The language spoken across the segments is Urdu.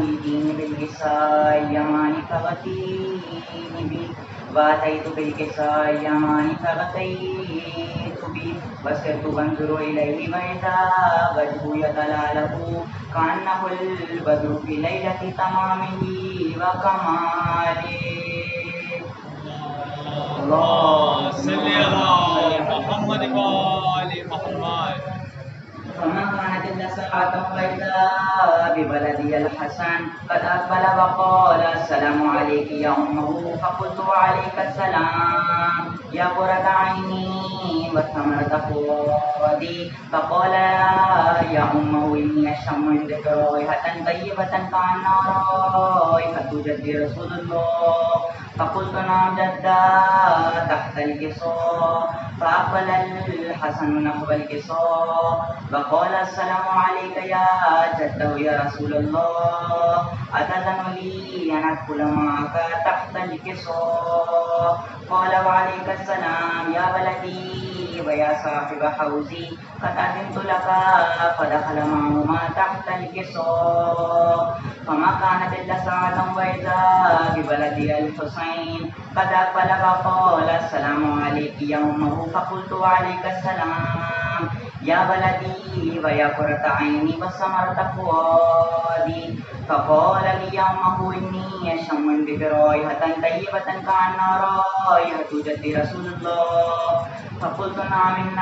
يدين بالكساء اليمان فغتين بي واتيت بالكساء اليمان فغتيت بي وسرت انظر اليه واذا وجهه يتلاله كانه البدر في ليله تمامه وكماله. اللهم صل على محمد وآل محمد. فما كانت إلا ساعة فإذا ببلدي الحسن قد أقبل وقال السلام عليك يا أمه فقلت وعليك السلام يا قرة عيني وثمرة فؤادي فقال يا أمه إني أشم عندك رائحة طيبة كأنها رائحة جد رسول الله. فقلت نعم جدا تحت القصار. فأقبل الحسن نحو القصار وقال السلام عليك يا جده يا رسول الله أتأذن لي أن أدخل معك تحت القصار؟ قال وعليك السلام يا ولدي ويا صاحب حوزي قد أذنت لك. فدخل معهما تحت القصار. فما كانت إلا ساعة وإذا ببلدي الحسين قد أقبل وقال السلام عليك يا أمه فقلت وعليك السلام يا ولدي ويا قرة عيني وثمرة فؤادي. فقال لي يا أمه إني أشم بك رائحة طيبة كأنها رائحة جد رسول الله. فقلت نعم إن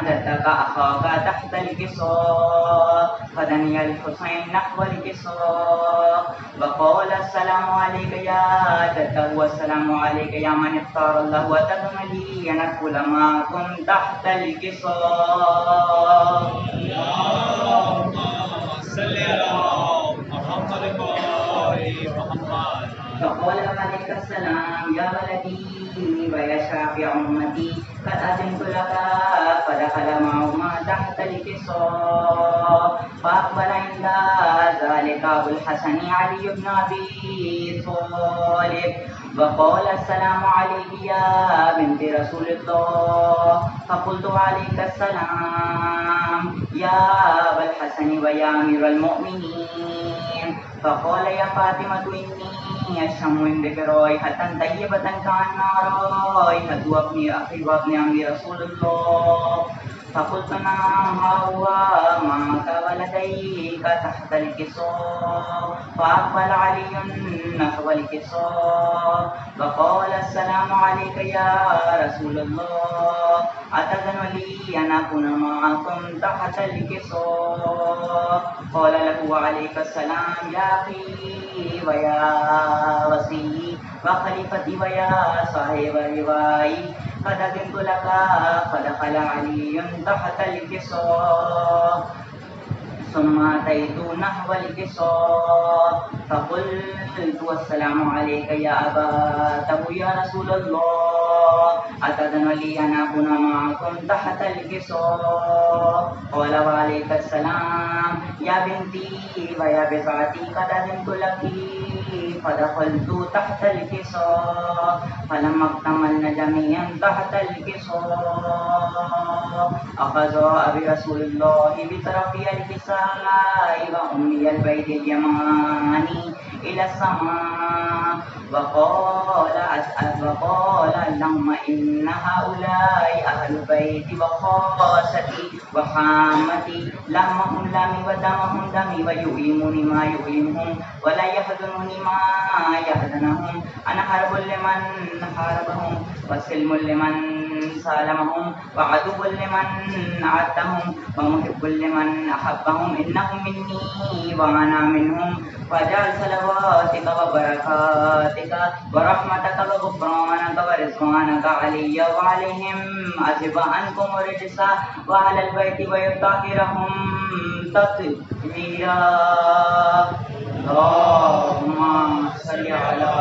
جدك أخاك تحت القصار. فدني الحسين نحو القصار وقال السلام عليك يا جده والسلام عليك يا من اختار الله وتدن لي أن أدخل معكم تحت القصار. اللهم صل على محمد وآل محمد. فقال عليك السلام يا ولدي ويا شافع أمتي قد أذنت لك. فدخل معهما تحت القصار. فأقبل عند ذلك أبو الحسن علي بن أبي طالب وقال السلام عليك يا بنت رسول الله. فقلت عليك السلام يا أبا الحسن ويا أمير المؤمنين. فقال يا فاطمة إني أشم عندك رائحة طيبة كأنها رائحة ابن أخي وابن عم رسول الله. فقلت نعم ها هو معك ولديك تحت القصار. فأقبل علي نحو القصار وقال السلام عليك يا رسول الله أتأذن لي أن أكون معكم تحت القصار؟ قال له وعليك السلام يا أخي ويا وصي وخليفتي ويا صاحب روائي قد أذنت لك. فدخل علي تحت القصار. ثم أتيت نحو القصار فقلت والسلام عليك يا أبا يا رسول الله أتأذن لي أن أكون معكم تحت القصار؟ قال وعليك السلام يا بنتي ويا بضعتي قد أذنت لك. فدخلت تحت القصار. فلما اكتملنا جميعا تحت القصار أخذ أبي رسول الله بطرفي الكساء وأمي البيت اليماني إلى السماء وقال اللهم إن هؤلاء أهل بيتي وخاصتي وحامتي لمهم لمي ودمهم دمي ويؤيمني ما يؤيمهم ولا يحزنني ما يحزنهم. أنا حرب لمن حاربهم وسلم لمن سالمهم وعدو لمن عدتهم ومحب لمن أحبهم. إنهم مني وأنا منهم. واجعل صلواتك وبركاتك ورحمتك وغفرانك ورضوانك علي وعليهم أذهب عنكم الرجس وأهل البيت ويطهرهم تطهيرا. اللهم صل على.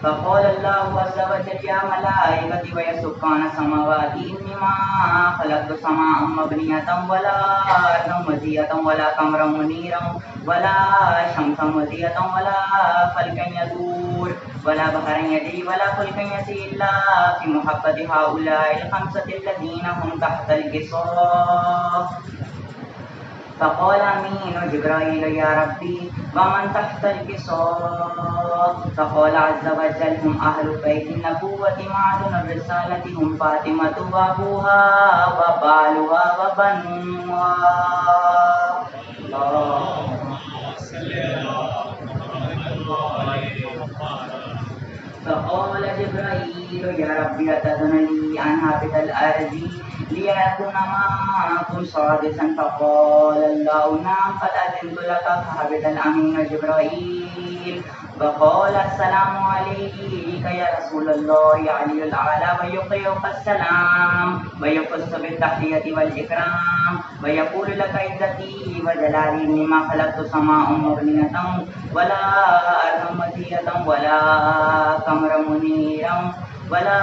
فقال الله عز وجل يا ملائكتي ويا سكان السماوات إني ما خلقت سماء مبنية ولا أرضا مزية ولا قمرا منيرا ولا شمسا مزية ولا فلكا يدور ولا بحرا يجري ولا فلكا يسير إلا في محبة هؤلاء الخمسة الذين هم تحت القصار. فقال أمين جبرائيل يا ربي ومن تحت الكساء؟ فقال عز وجل هم أهل بيت النبوة معدن الرسالة هم فاطمة وأبوها وبالها وبنوها. اللهم صل على محمد وآل محمد. فقال جبرائيل يا ربي أتذن لي أن هبط الأرض ليكون معكم سادسا؟ فقال الله نعم قد أذنت لك. فهبط الأمين جبرائيل وقال السلام عليك يا رسول الله علي الأعلى ويقرئك السلام ويخص بالتحية والإكرام ويقول لك عزتي وجلالي إني ما خلقت سماء مظلمة ولا أرضا مطية ولا قمرا منيرا ولا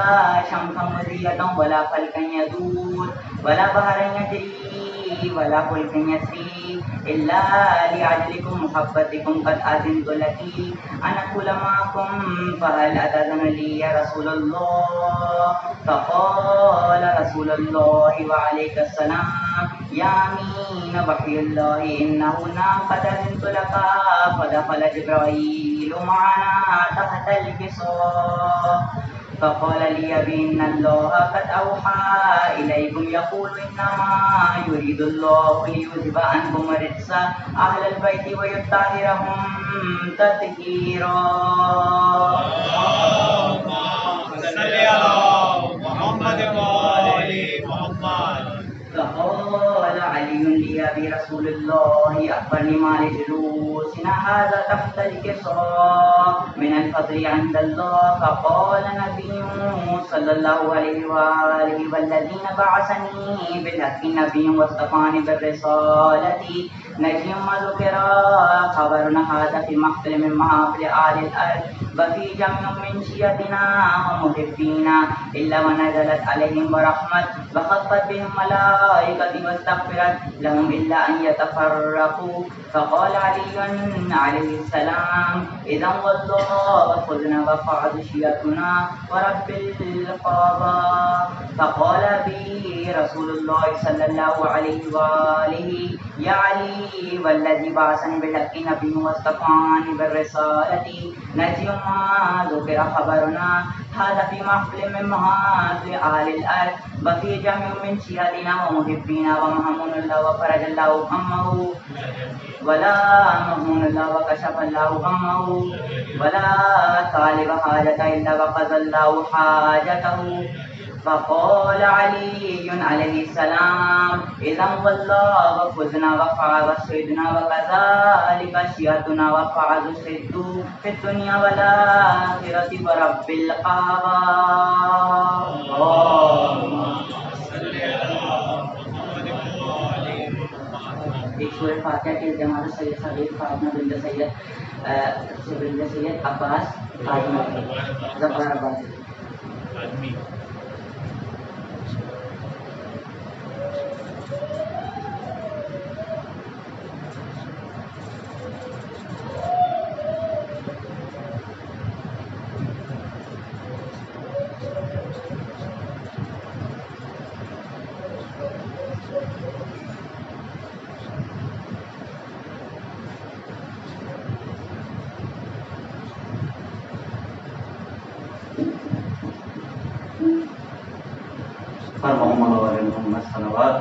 شمسا مضية ولا فلكا يدور ولا بحرا يجري ولا فلك يسري إلا لأجلكم محبتكم قد أذنت لك أن أكون معكم فهل أتذن لي يا رسول الله؟ فقال رسول الله وعليك السلام يا أمين وحي الله إنه نعم قد أذنت لك. فدخل جبرائيل معنا تحت الكساء فقال لي بأن الله قد أوحى إليكم يقول إنما يريد الله ليذهب عنكم الرجس أهل البيت ويطهرهم تطهيرا. اللهم صل على محمد وآل محمد. فقال علي لأبي رسول الله أخبرني ما لجلوسنا هذا تحت الكساء من الفضل عند الله. فقال نبي صلى الله عليه وآله والذين بعثني بالحق نبي واصطفاني بالرسالة نجم وذكر خبرنا هذا في محفل من محافل آل الأرض وفي جمع من شيعتنا ومحبينا إلا ونزلت عليهم ورحمة وخفت بهم ملائكة واستغفرت لهم إلا أن يتفرقوا. فقال علي عليه السلام إذا والله خذنا وفعل شيعتنا ورب القابة. فقال بي رسول الله صلى الله عليه وآله يا علي والذي بعثني بالحق نبي واصطفاني بالرسالة نجي ما ذكر خبرنا هذا في محفل من محافل أهل الأرض وفي جمع من شيعتنا ومحبينا ومهمون الله وفرج الله همه ولا مهمون الله وكشف الله همه ولا طالب حاجة إلا وقضى الله حاجته. فقال علي عليه السلام إذا والله فزنا وفعل سيدنا وكذلك شيعتنا وفعل سيد في الدنيا والآخرة ورب القابة. اللهم صل على محمد وآل محمد. ایک سورہ فاتحہ کے جماعت سید خلیل فاطمہ بنت سید عباس فاطمہ ظفر عباس. آدمی پر محمد و آل محمد صلوات.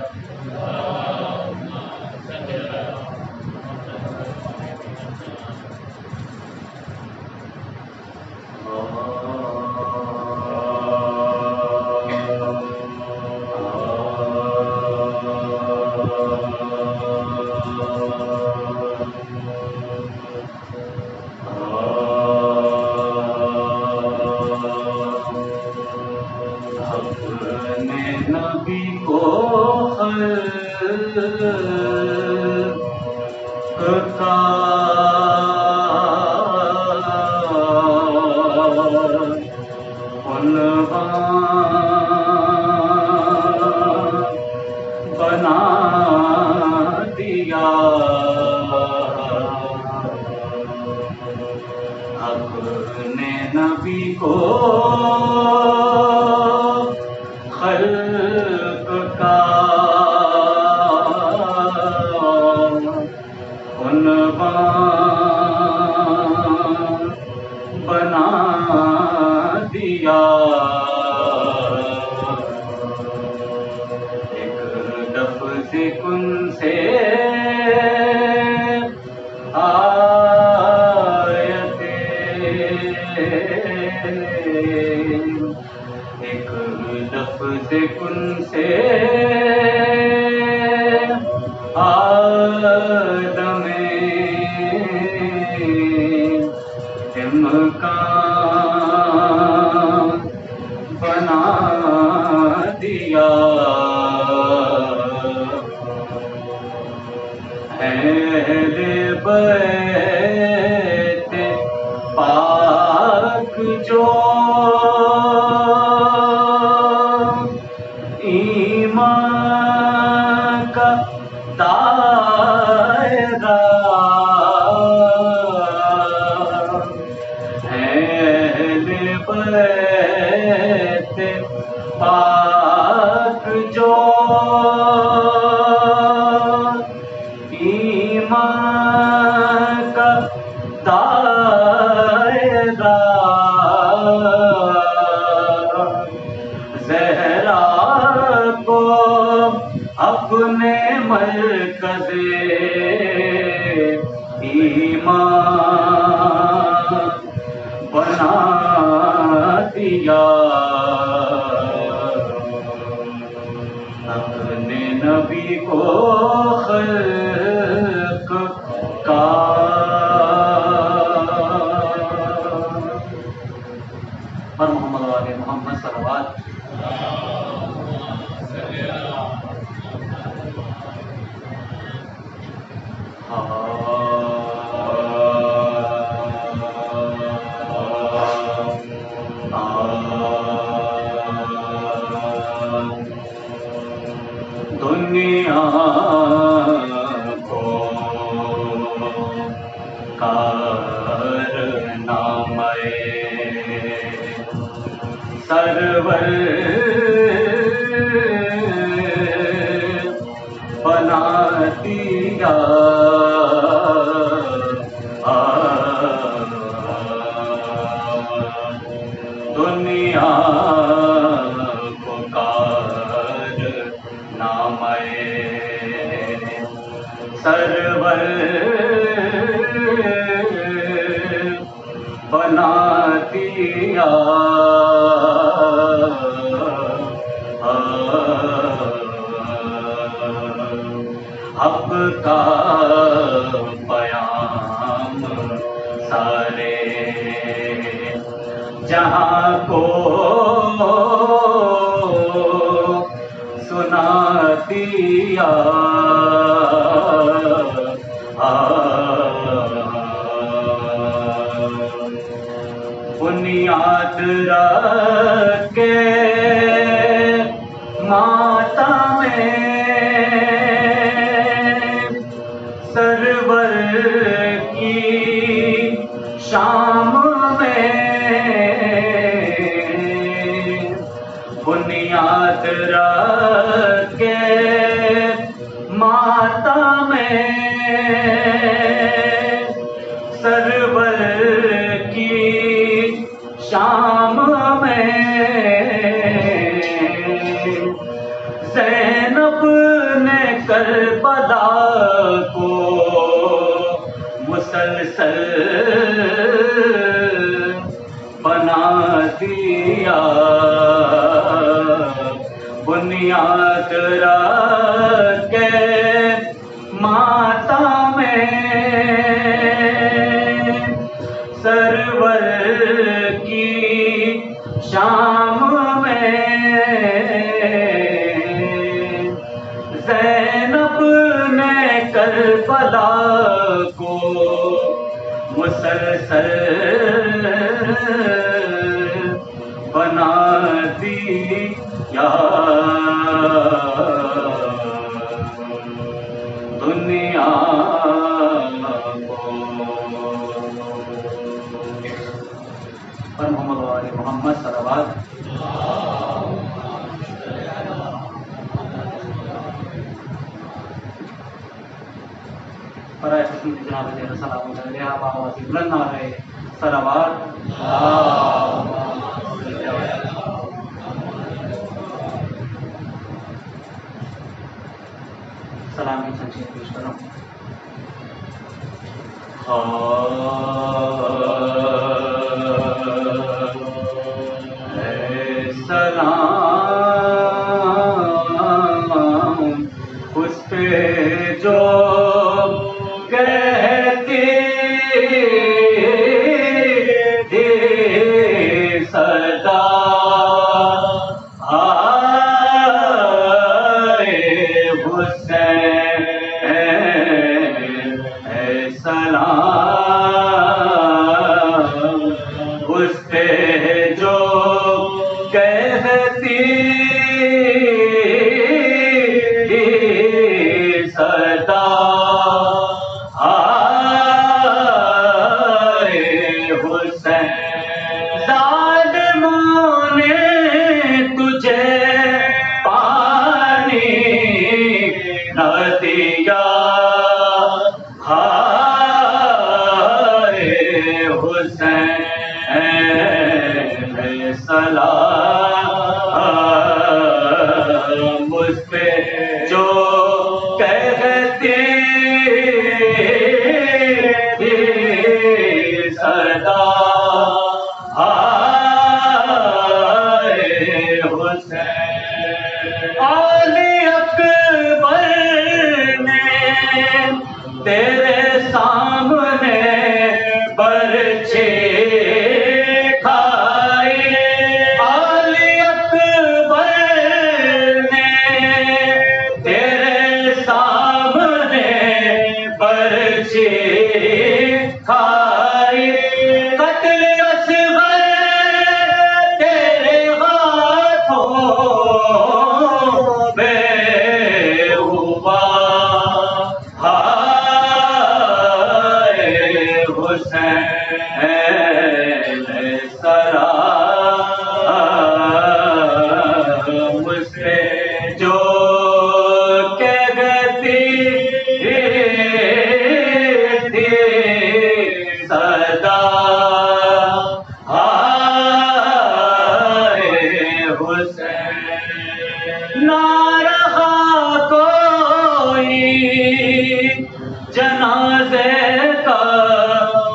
بنا دیا اپنے نبی کو خلق کا عنوان بنا دیا ایک لفظ کن سے آیت ایک لفظ کن سے آدم امکان بنا دیا اہل بیت پاک جو ایمان کا دائرہ اہل بیت پاک جو ایمان کا دائرہ زہرا کو اپنے مرکز ایمان بنا دیا اپنے نبی کو خلق کا پر محمد والے محمد صلوات دنیا کو کارنامے سرور بنا دیا دنیا کو کارنامے سرور بنا دیا حق کا پیام سارے جہاں کو سنا دیا بنیاد رکھ کے ماتم سرور کی شام میں بنیاد رکھ کے ماتم سرور کی شام میں زینب نے کربلا کو مسلسل بنا دیا بنیاد رکھ کے ماتم سرور کی شام میں زینب نے کربلا کو مسلسل بنا دیا دنیا کو پر محمد والے محمد صلوات برائے خدمت جناب زیرہ سلام علیہ آواز بلند نہ رہے صلوات سلامی سنچے پیش کروں سلام اس پہ جو کہتی تھی صدا آئے حسین سلام اس پہ جو کہتی تھی صدا آئے حسین ظالموں نے تجھے پانی نہ دیا حسین سلام اس پہ جو کہتی تھی صدا آئے حسین علی اکبر نے تیرے سامنے برچے کھائی علی اکبر نے تیرے سامنے برچے کھائی قتل اصغر تیرے ہاتھوں میں ہوا حسین سلام اس پہ جو کہتی تھی صدا آئے حسین نہ رہا کوئی جنازے کا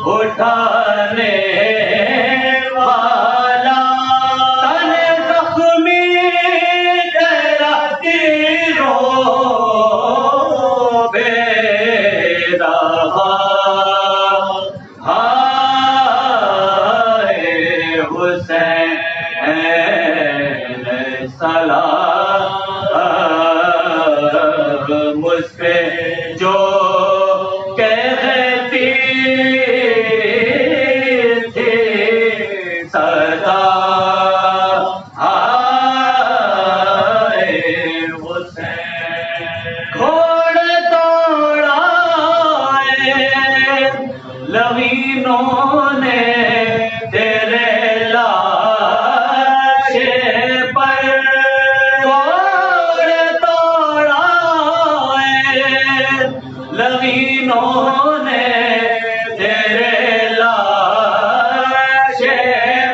اٹھانے والا تن زخمی تیرا تیروں بے رہا ہائے حسین سلام اس پہ جو کہتی تھی صدا آئے حسین گھوڑے دوڑائے لوینوں نے تیرے لاشے پر گھوڑے دوڑائے لوینوں نے تیرے لاشے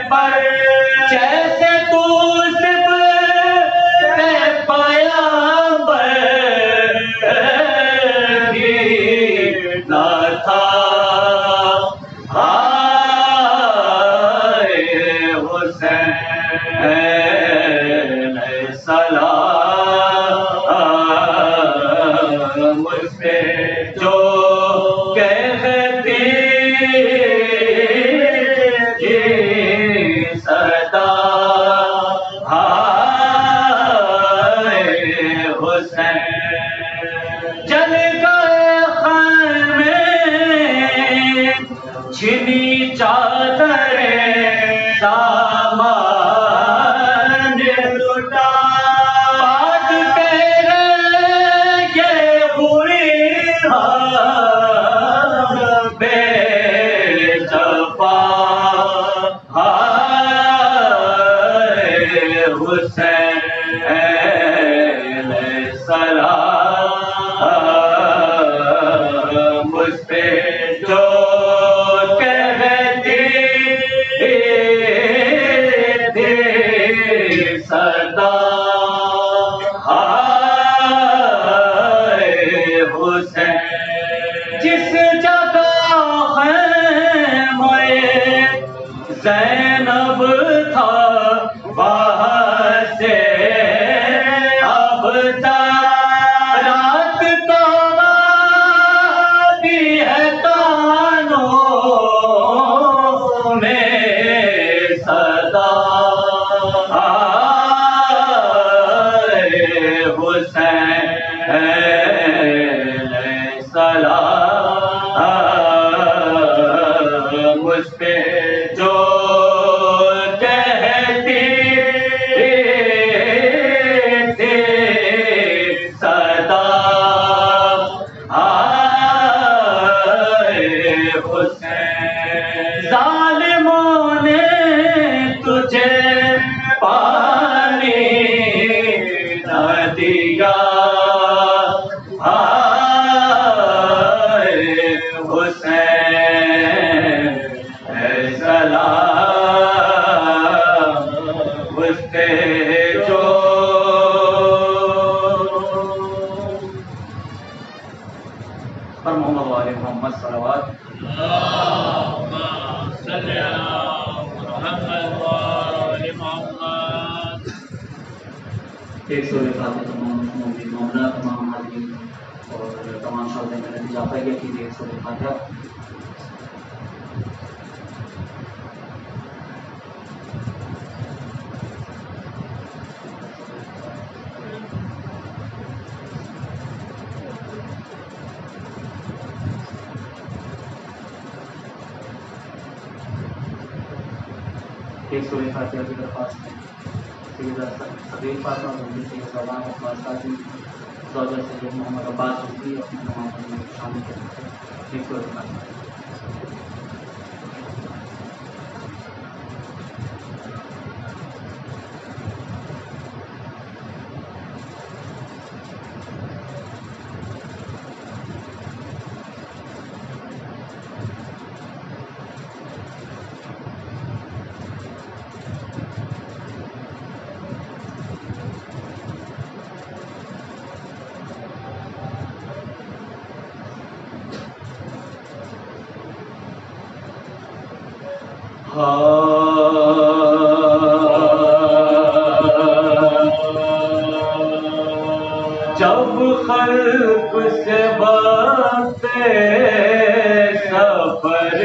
پر جیسے تو صرف پیغمبر بھی نہ تھا ہائے حسین سلام اس پہ جو کہتی تھی صدا آئے حسین جل گئے خیمے چھنی چادریں سامان لٹا بات تیرے یہ بری حال بے جفا ہائے حسین سلام مجھ جس جگہ خیمہ زینب تھا وہاں سے اب رات کا وادی ہے کانوں میں صدا حسین سلام مجھ پہ جو کہتی تھی صدا حسین ظالموں نے تجھے پانی نہ دیا حسین سلام اس پہ جو پر محمد والے محمد صلوات اللہم صلی علی محمد وآل محمد. ایک سورہ فاتحہ تمام مومنین مومنات تمام حاضرین اور تمام شہداء میں نتیجہ پائے کی ایک سورہ فاتحہ. ایک سورہ فاتحہ کی درخواست ہے سیدہ صدیق فاطمہ بنت سید سلام عباس قاضی زوجہ سید محمد عباس صوفی اپنے تمام میں شامل کرتے ہیں. ایک سورہ فاتحہ. جب خلق سے وقت سفر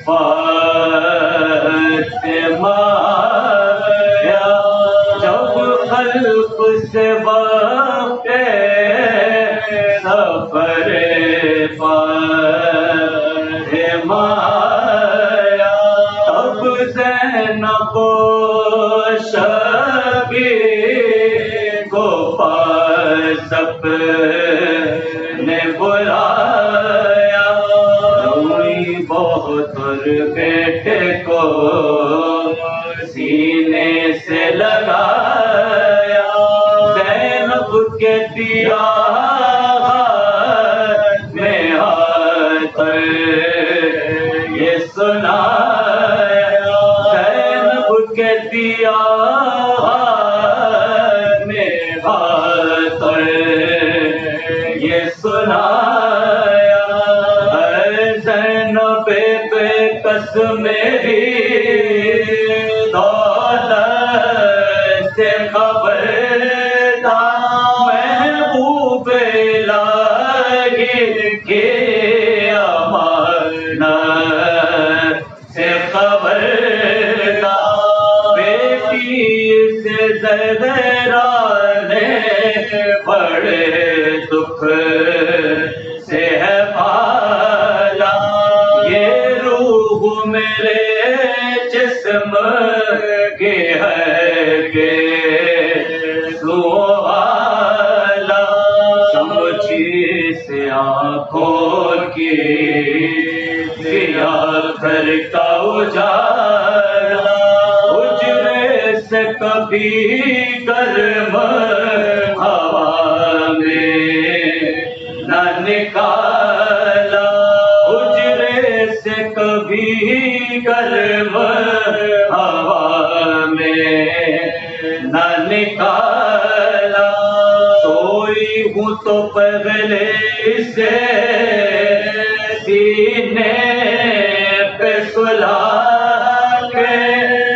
فاطمہ آیا، جب خلق سے وقت سفر فاطمہ آیا، تب زینب شبیر کو سپنے بلایا، روئی بہت اور بیٹے کو سینے سے لگایا، زینب کے دیا میں ہاتھ یہ سنایا، زینب کے دیا یہ سنایا، اے زینب بے کس میری دولت سے خبردار، محبوب الہی کی امانت سے خبردار، بیٹی سے زہرا نے بڑے دکھ سے ہے پالا، یہ روح میرے جسم کی ہے کہ سوالا، سمجھی سے آنکھوں کی سیاہ گھر کا اجالا، حجرے سے کبھی گرم ہوا نہ نکالا، حجرے سے کبھی گرم ہوا میں نہ نکالا، سوئی ہوں تو پہلے سے سینے پہ سلا کے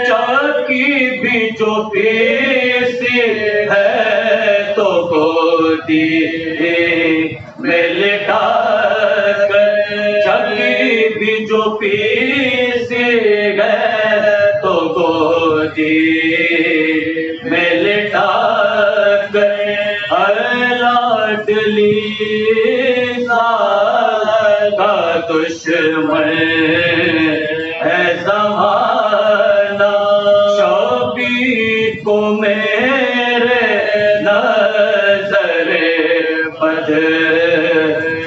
چاکی بھی جو پیسی ہے تو گودی میں لٹا کر چاکی بھی جو پیسی ہے تو گودی میں لٹا کر لاڈلی کا دشمن ہے زمانہ شبی کو میرے نظر بد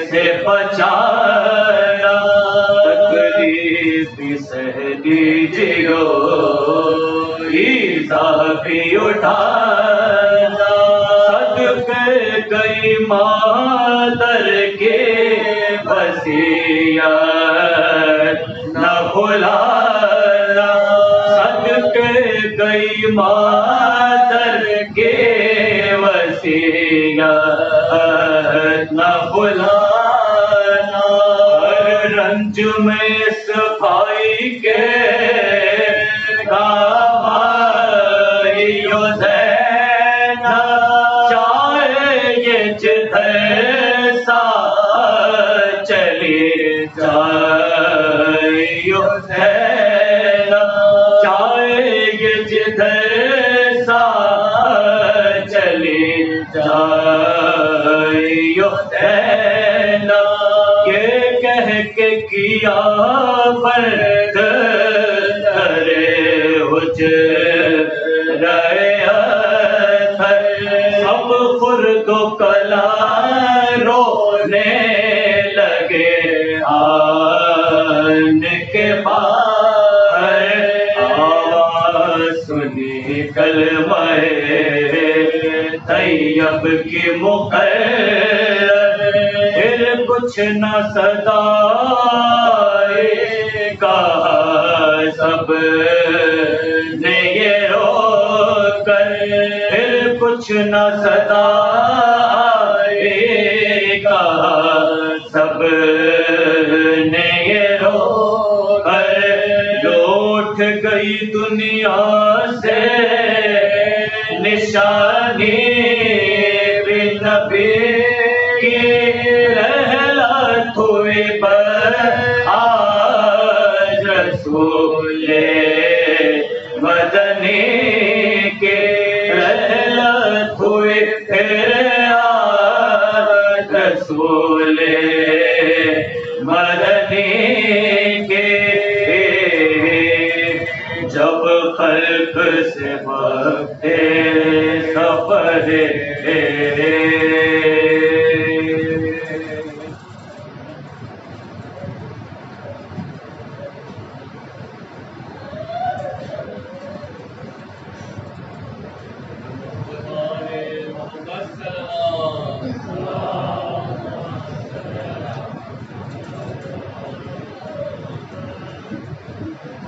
سے بچانا تکلیف سہ لیجیے ایزا بھی اٹھانا صدقے گئی مادر کے وصیت نہ بھلانا صدقے گئی مادر کے وصیت نہ بھلانا رنج میں صفائی کے کیا فرد کرے سب خرد و کلا رونے لگے آن کے باہر آواز سنی کلمہ طیب کی مقرر پھر کچھ نہ صدا کہا سب نے یہ رو کر پھر کچھ نہ صدا کہا سب نے یہ رو کر لوٹ گئی دنیا سے نشانی بھی نبی رحلت ہوئی پر آج رسول مدنی کے رحلت ہوئی پھر آج رسول مدنی کے جب خلق سے وقت سفر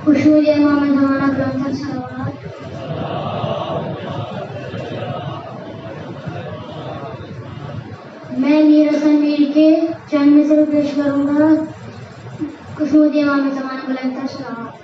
خوشبو امام زمانہ کرم صلوات میں میر حسن میر کے چند مصر پیش کروں گا خوشبو امام زمانہ بلند صلوات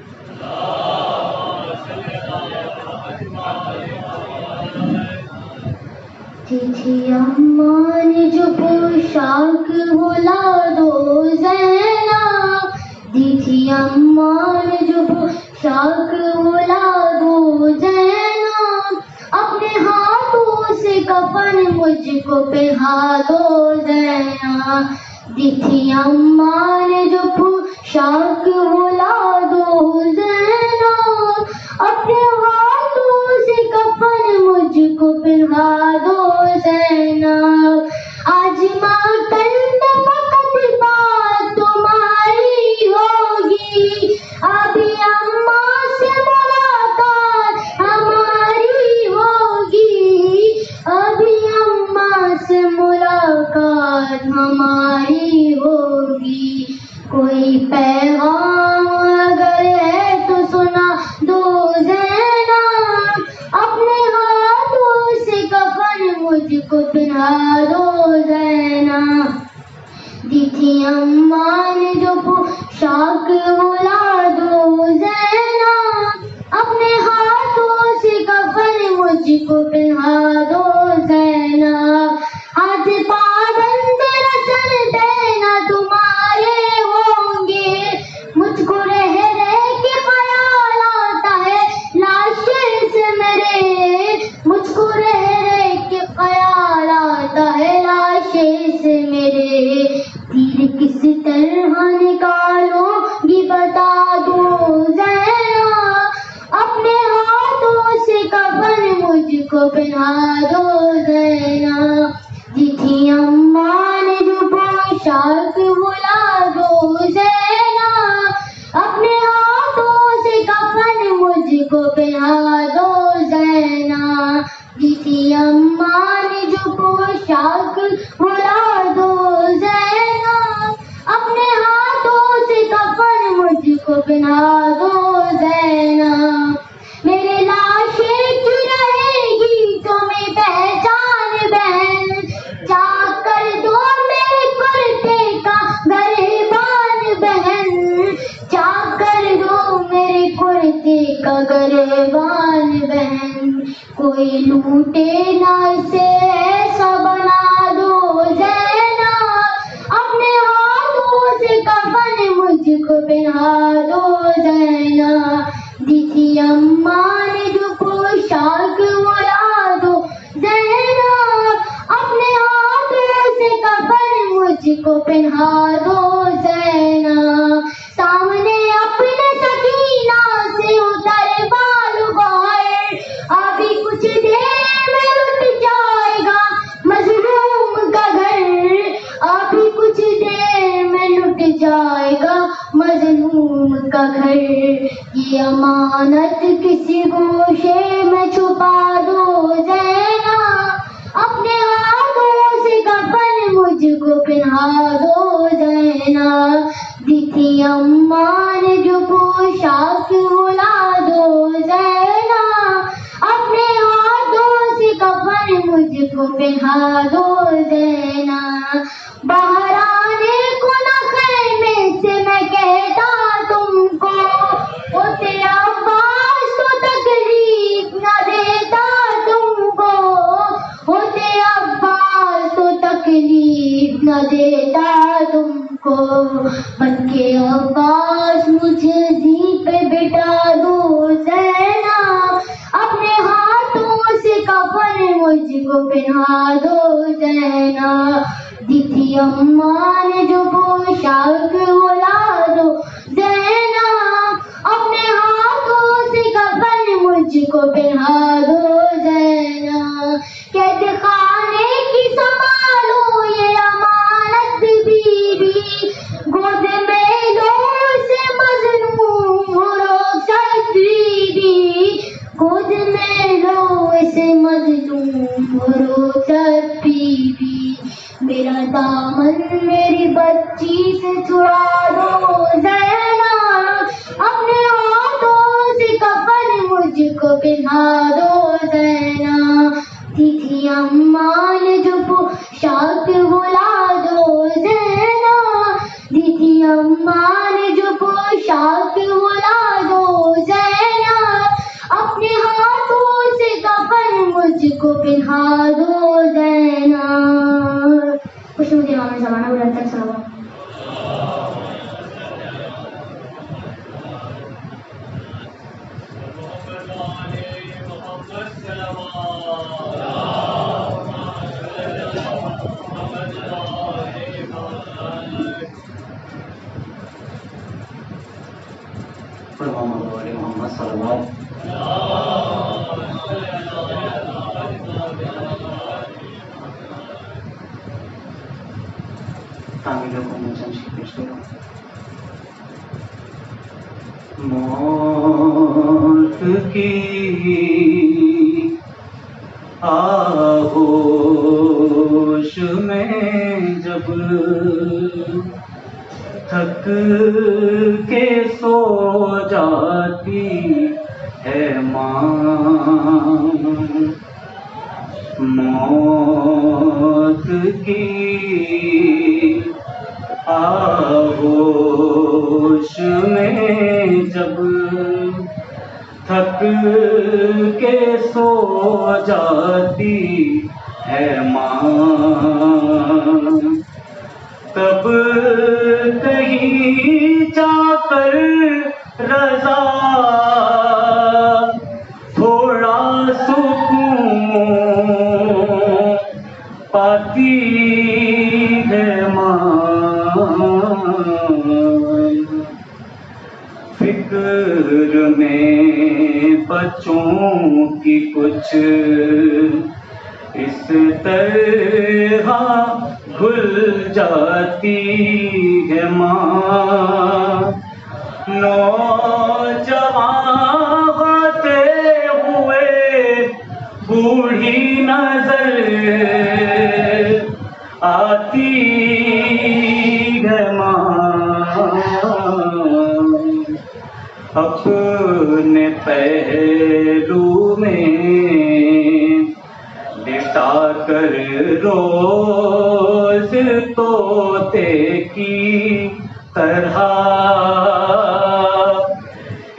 تھی اماں نے جو پوشاک بھلا دو زینب دی تھی اماں نے جو پوشاک بھلا دو زینب اپنے ہاتھوں سے کفن مجھ کو پہنا دو زینب دی تھی اماں نے جو پوشاک بھلا دو زینب اپنے ہاتھوں سے کفن مجھ کو پہنا دو زینب آج ماتم میں فقط بات تمہاری ہوگی ابھی اماں سے ملاقات ہماری ہوگی ابھی اماں سے ملاقات ہماری ہوگی کوئی پیغام اگر ہے تو سنا دو زینب اپنے ہاتھوں سے کفن مجھ کو پہنا دو زینب تھی اماں نے جو پوشاک اولاد و زینا، اپنے ہاتھوں سے کفن مجھ کو پہنا دو زینا، ہاتھ پابند رسل پہنا تمہارے ہوں گے، مجھ کو رہ رہ کے خیال آتا ہے لاش سے میرے، مجھ کو رہ رہ کے خیال آتا ہے لاش سے میرے، تیر کس طرح نکالو گی بتا دو زینا، اپنے ہاتھوں سے کفن مجھ کو پہنا دو زینا، جی تھی اماں نے جو پوشاک بلا دو زینا، اپنے ہاتھوں سے کفن مجھ کو پہنا دو زینا، جی تھی اماں نے جو پوشاک بلا دو زینا، اپنے ہاتھوں سے کفن مجھ کو پہنا دو زینا، میرے لاشے کی رہے گی تمہیں پہچان بہن، چاک کر دو میرے کرتے کا گریبان بہن، چاک کر دو میرے کرتے کا گریبان بہن، کوئی لوٹے نہ اسے ایسا بنا دو زینا، اپنے ہاتھوں سے کفن مجھ کو پہنا دو زینا، دی تھی اماں نے جو پوشاک بلا دو زینا، اپنے ہاتھوں سے کفن مجھ کو پہنا دو زینا، سامنے اپنے سکینہ سے اتر بال غائر، ابھی کچھ دیر میں لٹ جائے گا مظلوم کا گھر، ابھی کچھ دیر میں لٹ جائے گا مظلوم کا گھر، یہ امانت کسی گوشے میں چھپا دو زینا، اپنے ہاتھوں سے کفن مجھ کو پہنا دو زینا، دی تھی اماں نے جو پوشاک بلا دو زینا، اپنے ہاتھوں سے کفن مجھ کو پہنا دو زینا، باہر آنے کو نہ خیمے سے میں کہتا تم کو، ہوتے عباس تو تکلیف نہ دیتا تم کو، ہوتے عباس تو تکلیف نہ دیتا تم کو، بن کے عباس مجھے زی پہ بٹھا دو زینا، اپنے ہاتھوں سے کفن مجھ کو پہنا دو زینا، دی تھی اماں نے جو پوشاک بلا دو زینا، اپنے ہاتھوں سے کفن مجھ کو پہنا دو زینا، قید خانے کی سنبھالو یہ امانت بی بی، گود میں لو اسے مظلوم ہو رخصت بی بی، گود میں لو اسے مظلوم ہو رخصت بی بی، میرا دامن میری بچی سے چھڑا دو زینا، اپنے ہاتھوں سے کفن مجھ کو پہنا دو زینا، دی تھی اماں نے جو پوشاک بلا دو زینا، دی تھی اماں نے جو پوشاک بلا دو زینا، اپنے ہاتھوں سے کفن مجھ کو پہنا دو زینا، خوش مجھے امام زمانہ بلند تک صلوات۔ محمد صلی اللہ تعمیروں کو منچن پیش کرو۔ موت کی آغوش میں جب تھک کے سو جاتی ہے ماں، موت کی آغوش میں جب تھک کے سو جاتی ہے ماں، تب کہیں جا کر رضا تھوڑا سکون پاتی ہے ماں، فکر میں بچوں کی کچھ اس طرح گھل جاتی ہے ماں، نوجوان ہوتے ہوئے بوڑھی نظر آتی ہے ماں، اپنے پہلو میں لٹا کر روز طوطے کی طرح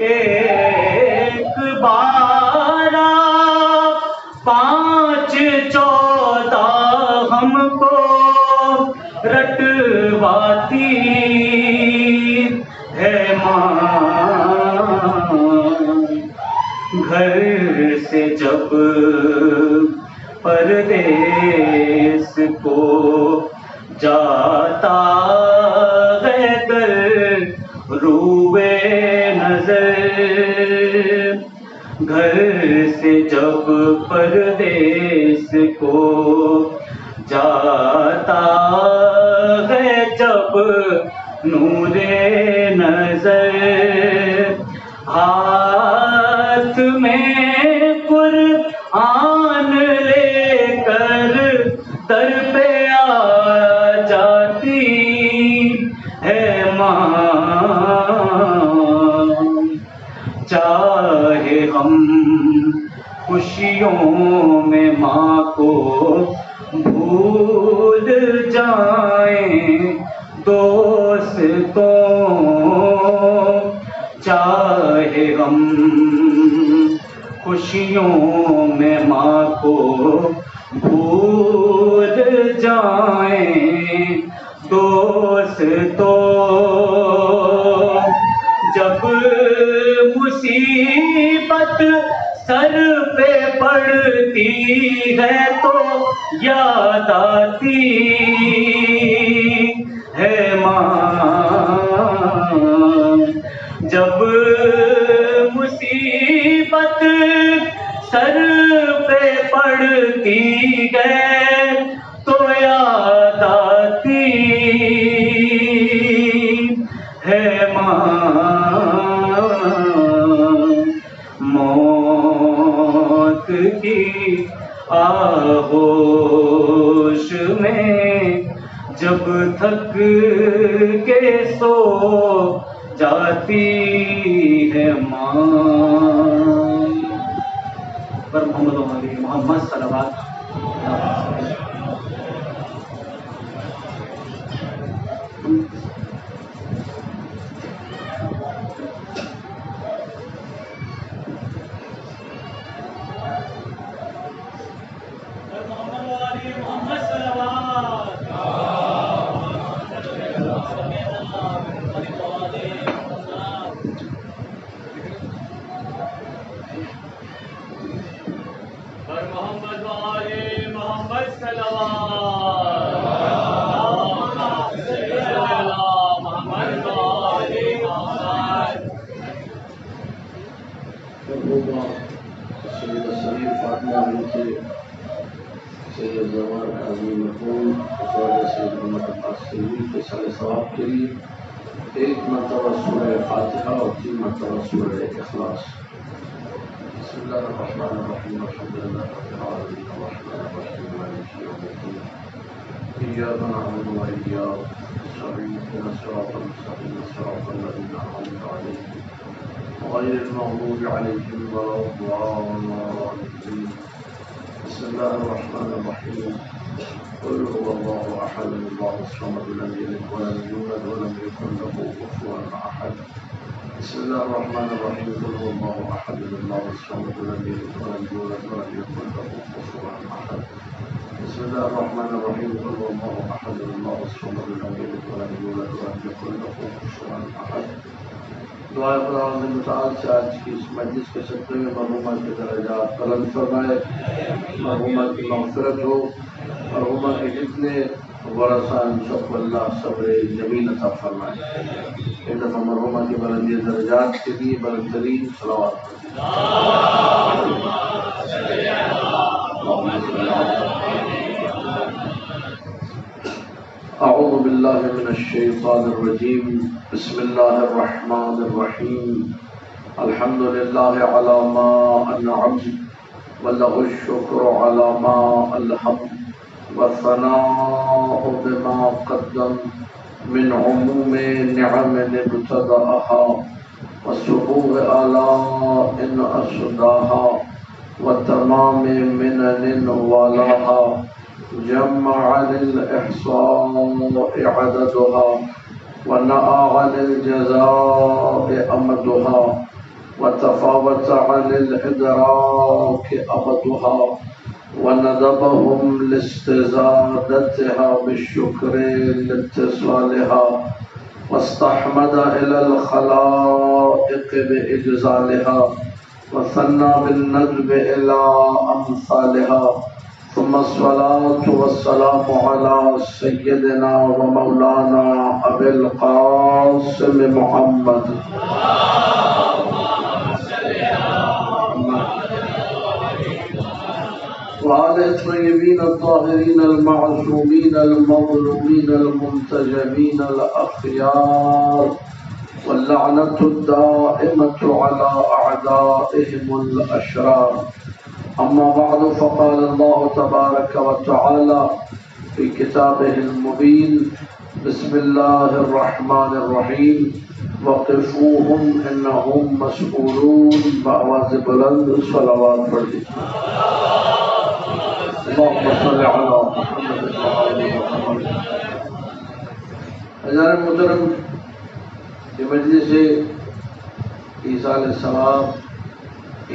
ایک بار 5-14 ہم کو رٹواتی ہے ماں، گھر سے جب پردیس کو جاتا ہے کر روئے نظر، گھر سے جب پردیس کو جاتا ہے جب نور نظر، ہاتھ میں قرآن لے کر در پہ آ جاتی ہے ماں، چاہے ہم خوشیوں میں ماں کو بھول جائیں دوستوں، چاہے ہم خوشیوں میں ماں کو بھول جائیں دوستوں، جب مصیبت سر پہ پڑتی ہے تو یاد آتی ہے ماں، جب مصیبت سر پہ پڑتی ہے تو یاد آتی ہے ماں، موت کی آغوش میں جب تھک کے سو جاتی ہے ماں، پر محمد و علی محمد صلوات سید الصغیر فاطمہ علی کے سید الزمان عظیم مقبول خواجہ سید محمد عباس سیدی کے سال ثواب کے لیے 1 مرتبہ سورہ فاتحہ اور 3 مرتبہ سورہ اخلاص۔ بسم اللہ الرحمن الرحیم، الحمد للہ رب العالمین، الرحمن الرحیم، مالک یوم الدین، ایاک نعبد و ایاک نستعین، اهدنا الصراط المستقیم، صراط الذین انعمت علیہم غیر المغضوب علیہم ولا الضالین۔ بسم اللہ الرحمن الرحیم۔ قل هو الله أحد الله الصمد لم يلد ولم يولد ولم يكن له كفوا أحد بسم الله الرحمن الرحيم قل هو الله أحد الله الصمد لم يلد ولم يولد ولم يكن له كفوا أحد بسم الله الرحمن الرحيم قل هو الله أحد الله الصمد لم يلد ولم يولد ولم يكن له كفوا أحد دعائے خدا متعال سے آج کی اس مجلس کے صدقے میں مرحومہ کے درجات بلند فرمائے، مرحومہ کی مغفرت ہو، مرحومہ کے جتنے ورثاء سب کو اللہ صبر جمیل عطا فرمائے۔ ایک دفعہ مرحومہ کی بلندی درجات کے لیے بلند ترین صلوات اعوذ باللہ من الشیطان الرجیم بسم اللہ الرحمن الرحیم الحمد للہ علی ما انعم ولہ الشکر علی ما الہم والثناء بما قدم من عموم نعم ابتدأها وسبوغ آلاء أسداها وتمام منن والاها جمع عن الإحصاء عددها ونأى عن الجزاء أمدها وتفاوت عن الإدراك أبدها وندبهم لاستزادتها بالشكر لاتصالها واستحمد إلى الخلائق بإجزالها وثنى بالندب إلى أمثالها ثم الصلاة والسلام على سيدنا ومولانا أبي القاسم محمد وعلى الطيبين الطاهرين المعصومين المظلومين المنتجبين الأخيار واللعنة الدائمة على أعدائهم الأشرار أما بعد فقال الله تبارك وتعالى في كتابه المبين بسم الله الرحمن الرحيم وقفوهم إنهم مسؤولون بآواز بلند صلوات پڑھیں اللهم صل على محمد وعلى محمد۔ حضرات محترم، یہ مجلس ایصال ثواب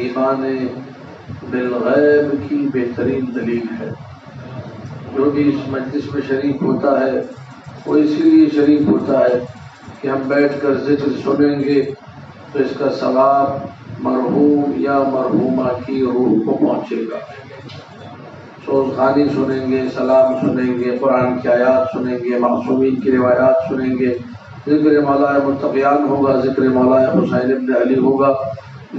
ایمان بالغیب کی بہترین دلیل ہے۔ جو بھی اس مجلس میں شریک ہوتا ہے وہ اسی لیے شریک ہوتا ہے کہ ہم بیٹھ کر ذکر سنیں گے تو اس کا ثواب مرحوم یا مرحومہ کی روح کو پہنچے گا۔ سوز خوانی سنیں گے، سلام سنیں گے، قرآن کی آیات سنیں گے، معصومین کی روایات سنیں گے، ذکر مولا متقیان ہوگا، ذکر مولا حسین ابن علی ہوگا،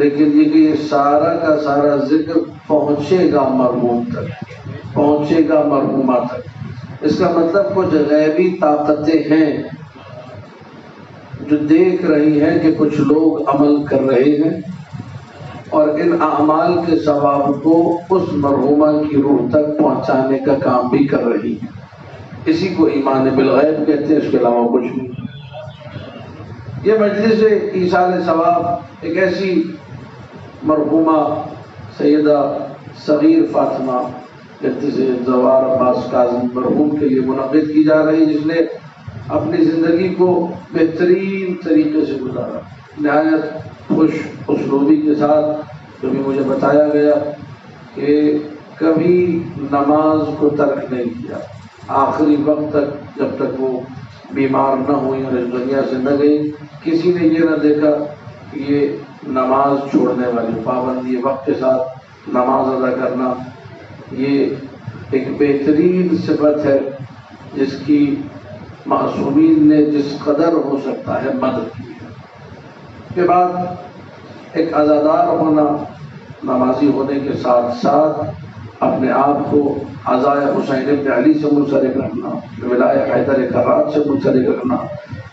لیکن یہ سارا کا سارا ذکر پہنچے گا مرحوم تک، پہنچے گا مرحومہ تک۔ اس کا مطلب کچھ غیبی طاقتیں ہیں جو دیکھ رہی ہیں کہ کچھ لوگ عمل کر رہے ہیں اور ان اعمال کے ثواب کو اس مرحومہ کی روح تک پہنچانے کا کام بھی کر رہی ہیں۔ اسی کو ایمان بالغیب کہتے ہیں، اس کے علاوہ کچھ نہیں۔ یہ مجلس ایصال ثواب ایک ایسی مرحومہ سیدہ صغیر فاطمہ بنت سید زوار عباس کاظم مرحوم کے لیے منعقد کی جا رہی ہے، جس نے اپنی زندگی کو بہترین طریقے سے گزارا، نہایت خوش اسلوبی کے ساتھ۔ کبھی مجھے بتایا گیا کہ کبھی نماز کو ترک نہیں کیا، آخری وقت تک، جب تک وہ بیمار نہ ہوئی اور اس دنیا سے نہ گئی، کسی نے یہ نہ دیکھا کہ یہ نماز چھوڑنے والی، پابندی وقت کے ساتھ نماز ادا کرنا یہ ایک بہترین صفت ہے جس کی معصومین نے جس قدر ہو سکتا ہے مدد کی ہے۔ اس کے بعد ایک عزادار ہونا، نمازی ہونے کے ساتھ ساتھ اپنے آپ کو عزائے حسین ابن علی سے منسلک رکھنا، ولائے حیدر کرات سے منسلک رکھنا،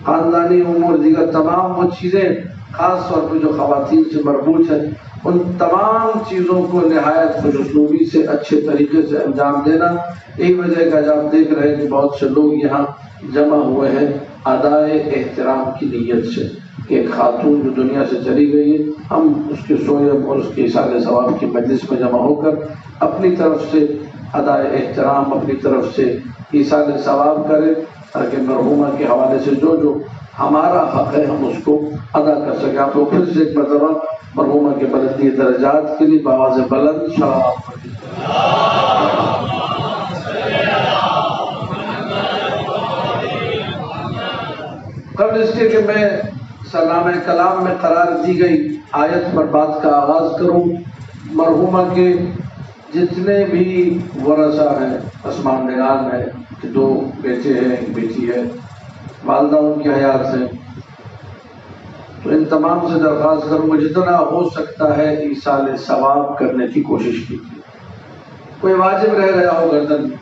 خاندانی امور دیگر تمام وہ چیزیں خاص طور پہ جو خواتین سے مربوط ہیں، ان تمام چیزوں کو نہایت خوش اسلوبی سے اچھے طریقے سے انجام دینا۔ یہی وجہ ہے کہ آج آپ دیکھ رہے ہیں کہ بہت سے لوگ یہاں جمع ہوئے ہیں ادائے احترام کی نیت سے کہ ایک خاتون جو دنیا سے چلی گئی ہے، ہم اس کے سوئم اور اس کے ایصال ثواب کی مجلس میں جمع ہو کر اپنی طرف سے ادائے احترام اپنی طرف سے ایصال ثواب کرے تاکہ مرحومہ کے حوالے سے جو جو ہمارا حق ہے ہم اس کو ادا کر سکیں. آپ لوگ پھر سے ایک مرتبہ مرحومہ کے بلندی درجات کے لیے بآواز بلند سلام پڑھیں. قبل اس کے کہ میں سلام کلام میں قرار دی گئی آیت پر بات کا آغاز کروں، مرحومہ کے جتنے بھی ورثہ ہیں، اسمان نگان ہیں، 2 بیٹے ہیں، 1 بیٹی ہے، والدہ ان کی حیات ہیں، تو ان تمام سے درخواست کروں گا جتنا ہو سکتا ہے ایصال ثواب کرنے کی کوشش کیجیے. کوئی واجب رہ گیا ہو گردن میں،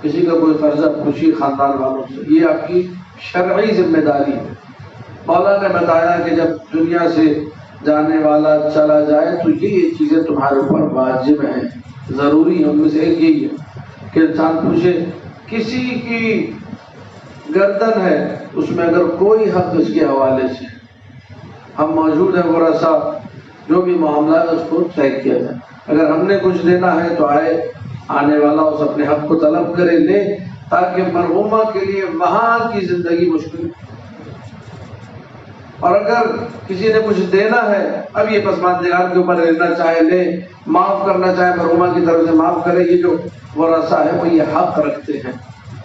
کسی کا کوئی قرضہ پوچھی خاندان والوں سے، یہ آپ کی شرعی ذمہ داری ہے. مولا نے بتایا کہ جب دنیا سے جانے والا چلا جائے تو یہ چیزیں تمہارے اوپر واجب ہیں، ضروری ہے. ان میں سے ایک یہی ہے کہ انسان پوچھے کسی کی گردن ہے، اس میں اگر کوئی حق اس کے حوالے سے ہم موجود ہیں ورثہ، جو بھی معاملہ ہے اس کو طے کیا جائے. اگر ہم نے کچھ دینا ہے تو آنے والا اس اپنے حق کو طلب کرے، لے، تاکہ مرحومہ کے لیے وہاں کی زندگی مشکل. اور اگر کسی نے کچھ دینا ہے، اب یہ پسماندگان کے اوپر لینا چاہے لے، معاف کرنا چاہے مرحومہ کی طرف سے معاف کرے. یہ جو ورثہ ہے وہ یہ حق رکھتے ہیں.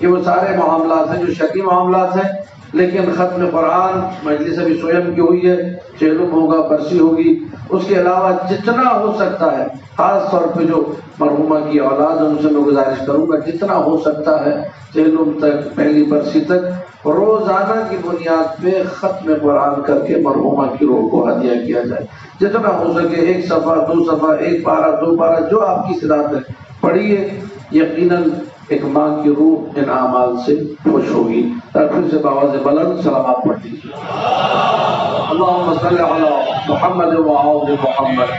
یہ وہ سارے معاملات ہیں جو شرعی معاملات ہیں، لیکن ختم قرآن مجلس ابھی سویم کی ہوئی ہے، چہلم ہوگا، برسی ہوگی، اس کے علاوہ جتنا ہو سکتا ہے، خاص طور پہ جو مرحومہ کی اولاد ان سے میں گزارش کروں گا جتنا ہو سکتا ہے چہلم تک، پہلی برسی تک روزانہ کی بنیاد پہ ختم قرآن کر کے مرحومہ کی روح کو ہدیہ کیا جائے. جتنا ہو سکے 1 صفحہ 2 صفحہ، 1 پارہ 2 پارہ، جو آپ کی استطاعت ہے پڑھیے. یقیناً ایک ماں کی روح ان اعمال سے خوش ہوگی. پھر سے بآواز بلند سلامات پڑھ دیجیے. اللہم صلی علی محمد و آل محمد.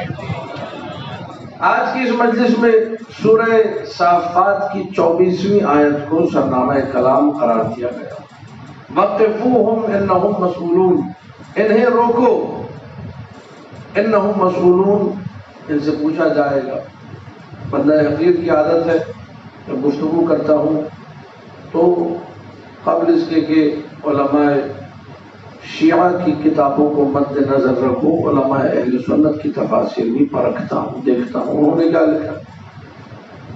آج کی اس مجلس میں سورہ صافات کی 24ویں آیت کو سرنامہ کلام قرار دیا گیا. وقفوہم انہم مسئولون، انہیں روکو، انہم مسئولون، ان سے پوچھا جائے گا. بندہ حقیر کی عادت ہے جب گفتگو کرتا ہوں تو قبل اس کے کہ علماء شیعہ کی کتابوں کو مد نظر رکھوں، علماء اہل سنت کی تفاسیر بھی پرکھتا ہوں، دیکھتا ہوں انہوں نے کیا لکھا.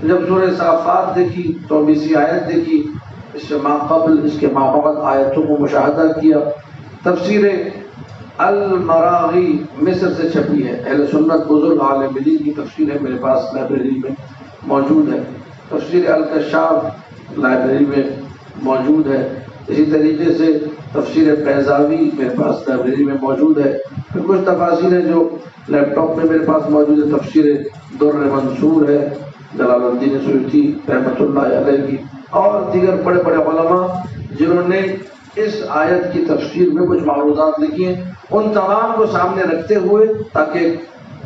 جب سورہ صافات دیکھی، 24ویں آیت دیکھی، اس سے ما قبل، اس کے ما بعد آیتوں کو مشاہدہ کیا. تفسیر المراغی مصر سے چھپی ہے، اہل سنت بزرگ عالم دین کی تفسیر ہے، میرے پاس لائبریری میں موجود ہے. تفسیر الکشاف لائبریری میں موجود ہے. اسی طریقے سے تفسیر بیضاوی میرے پاس لائبریری میں موجود ہے. پھر کچھ تفاسیر ہیں جو لیپ ٹاپ میں میرے پاس موجود ہے. تفسیر در منصور ہے جلال الدین سیوطی رحمۃ اللہ علیہ کی، اور دیگر بڑے بڑے علماء جنہوں نے اس آیت کی تفسیر میں کچھ معروضات لکھی ہیں، ان تمام کو سامنے رکھتے ہوئے تاکہ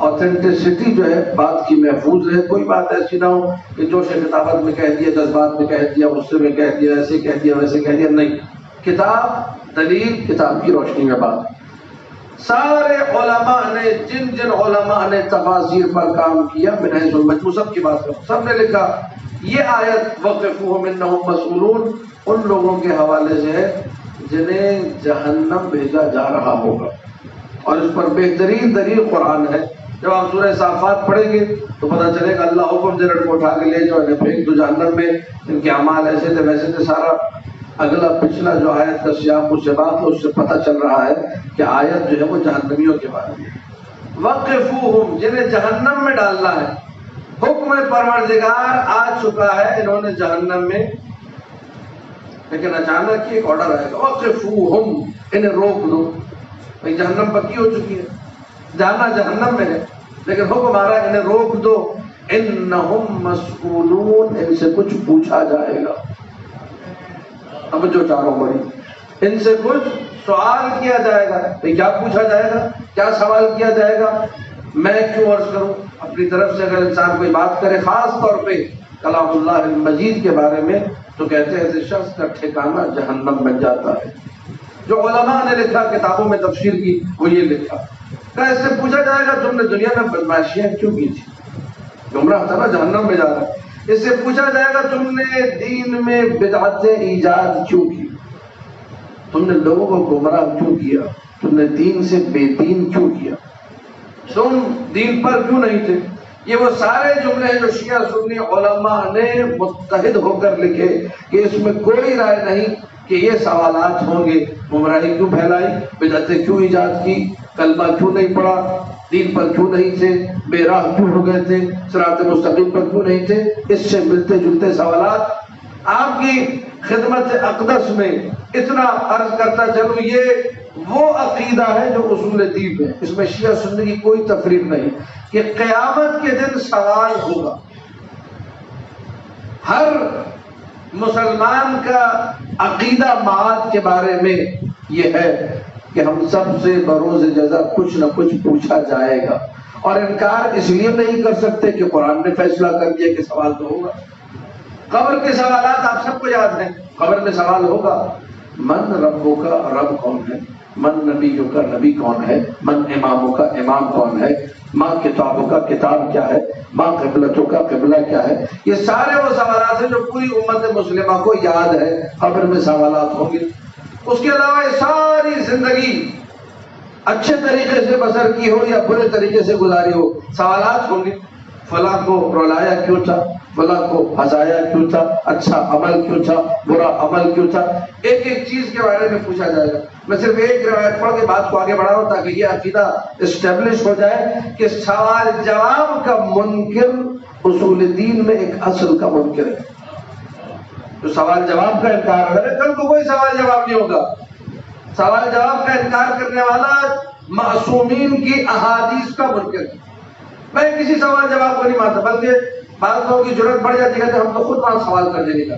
آتھینٹسٹی جو ہے بات کی محفوظ رہے. کوئی بات ایسی نہ ہو کہ جو شے کتابت میں کہہ دیا، جذبات میں کہہ دیا، غصے میں کہہ دیا، ایسے کہہ دیا، ویسے کہہ دیا. نہیں، کتاب دلیل، کتاب کی روشنی میں بات. سارے علماء نے جن علماء نے تفاسیر پر کام کیا، من حیث المجموع سب کی بات کروں، سب نے لکھا یہ آیت وقفوہم انہم مسئولون ان لوگوں کے حوالے سے ہے جنہیں جہنم بھیجا جا رہا ہوگا. اور اس پر بہترین دلیل قرآن ہے. جب آپ سورہ صافات پڑھیں گے تو پتہ چلے گا اللہ حکم جنرل کو اٹھا کے لے جاؤ، انہیں پھینک دو جہنم میں، ان کے اعمال ایسے تھے ویسے تھے. سارا اگلا پچھلا جو آیت کا سیاق و سباق ہے اس سے پتہ چل رہا ہے کہ آیت جو ہے وہ جہنمیوں کے بارے میں. وقفوہم، جنہیں جہنم میں ڈالنا ہے، حکم پروردگار آ چکا ہے انہوں نے جہنم میں، لیکن اچانک ایک آرڈر آئے گا وقفوہم، انہیں روک دو. بھائی جہنم پکی ہو چکی ہے، جانا جہنم میں ہے، لیکن حکم آ رہا ہے انہیں روک دو. انہم مسئولون، ان سے کچھ پوچھا جائے گا. اب جو چاروں بڑی، ان سے کچھ سوال کیا جائے گا. بھائی کیا پوچھا جائے گا، کیا سوال کیا جائے گا؟ میں کیوں عرض کروں، اپنی طرف سے اگر انسان کوئی بات کرے خاص طور پہ کلام اللہ المجید کے بارے میں تو کہتے ہیں ایسے شخص کا ٹھکانہ جہنم بن جاتا ہے. جو علماء نے لکھا کتابوں میں تفسیر کی وہ یہ لکھا کہ اس سے پوچھا جائے گا تم نے دنیا میں بدمعاشیاں کیوں کی تھی، گمراہ تھا نا، جہنم میں جا رہا ہے. اس سے پوچھا جائے گا تم نے دین میں بدعتیں ایجاد کیوں کی، تم نے لوگوں کو گمراہ کیوں کیا، تم نے دین سے بے دین کیوں کیا، تم دین پر کیوں نہیں تھے؟ یہ وہ سارے جملے ہیں جو شیعہ سنی علماء نے متحد ہو کر لکھے کہ اس میں کوئی رائے نہیں کہ یہ سوالات ہوں گے، گمراہی کیوں پھیلائی، بدعتیں کیوں ایجاد کی، کلمہ کیوں نہیں پڑھا، دین پر کیوں نہیں تھے، بے راہ کیوں ہو گئے تھے، صراط مستقیم پر کیوں نہیں تھے، اس سے ملتے جلتے سوالات آپ کی خدمت اقدس میں اتنا عرض کرتا چلوں۔ یہ وہ عقیدہ ہے جو اصول دین ہے، اس میں شیعہ سنی کی کوئی تفریق نہیں کہ قیامت کے دن سوال ہوگا۔ ہر مسلمان کا عقیدہ معاد کے بارے میں یہ ہے کہ ہم سب سے بروز جزا کچھ نہ کچھ پوچھا جائے گا، اور انکار اس لیے نہیں کر سکتے کہ قرآن نے فیصلہ کر دیا کہ سوال تو ہوگا۔ قبر کے سوالات آپ سب کو یاد ہیں، قبر میں سوال ہوگا، من ربوں کا رب کون ہے، من نبیوں کا نبی کون ہے، من اماموں کا امام کون ہے، ماں کتابوں کا کتاب کیا ہے، ماں قبلتوں کا قبلہ کیا ہے۔ یہ سارے وہ سوالات ہیں جو پوری امت مسلمہ کو یاد ہے، قبر میں سوالات ہوں گے۔ اس کے علاوہ یہ ساری زندگی اچھے طریقے سے بسر کی ہو یا برے طریقے سے گزاری ہو، سوالات ہوں گے۔ فلاں کو رلایا کیوں تھا، فلاں کو ہنسایا کیوں تھا، اچھا عمل کیوں تھا، برا عمل کیوں تھا، ایک ایک چیز کے بارے میں پوچھا جائے گا۔ میں صرف ایک روایت پڑھ کے بات کو آگے بڑھاؤں تاکہ یہ عقیدہ اسٹیبلش ہو جائے کہ سوال جواب کا منکر اصول دین میں ایک اصل کا منکر ہے۔ جو سوال جواب کا انکار کرے، کل کو کوئی سوال جواب نہیں ہوگا۔ سوال جواب کا انکار کرنے والا معصومین کی احادیث کا منکر ہے۔ میں کسی سوال جواب کو نہیں مانتا، بلکہ بعض لوگوں کی ضرورت بڑھ جاتی ہے کہ ہم تو خود وہاں سوال کر دینے کا۔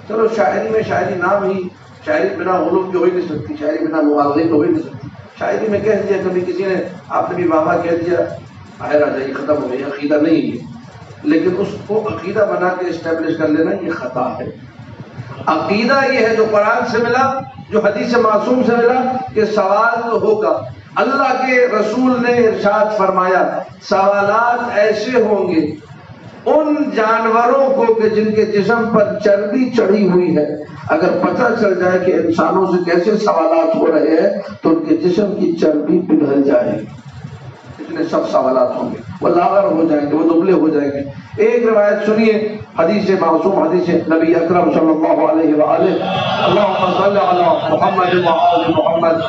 چلو شاعری میں شاعری نام ہی، شاعری بنا علوم کی ہو ہی نہیں سکتی، شاعری بنا مبالغے کی ہو ہی نہیں سکتی۔ شاعری میں کہہ دیا، کبھی کسی نے آپ نے بھی واہ واہ کہہ دیا، آئے راجا یہ ختم ہو گئی، عقیدہ نہیں ہے۔ لیکن اس کو عقیدہ بنا کے اسٹیبلش کر لینا یہ خطا ہے۔ عقیدہ یہ ہے جو قرآن سے ملا، جو حدیث معصوم سے ملا کہ سوال تو ہوگا۔ اللہ کے رسول نے ارشاد فرمایا سوالات ایسے ہوں گے ان جانوروں کو کہ جن کے جسم پر چربی چڑھی ہوئی ہے، اگر پتہ چل جائے کہ انسانوں سے کیسے سوالات ہو رہے ہیں تو ان کے جسم کی چربی پگھل جائے گی۔ اتنے سب سوالات ہوں گے، وہ لاغر ہو جائیں گے، وہ دبلے ہو جائیں گے۔ ایک روایت سنیے، حدیث معصوم، حدیث نبی اکرم صلی اللہ علیہ وآلہ، اللہم صلی علی محمد وآل محمد۔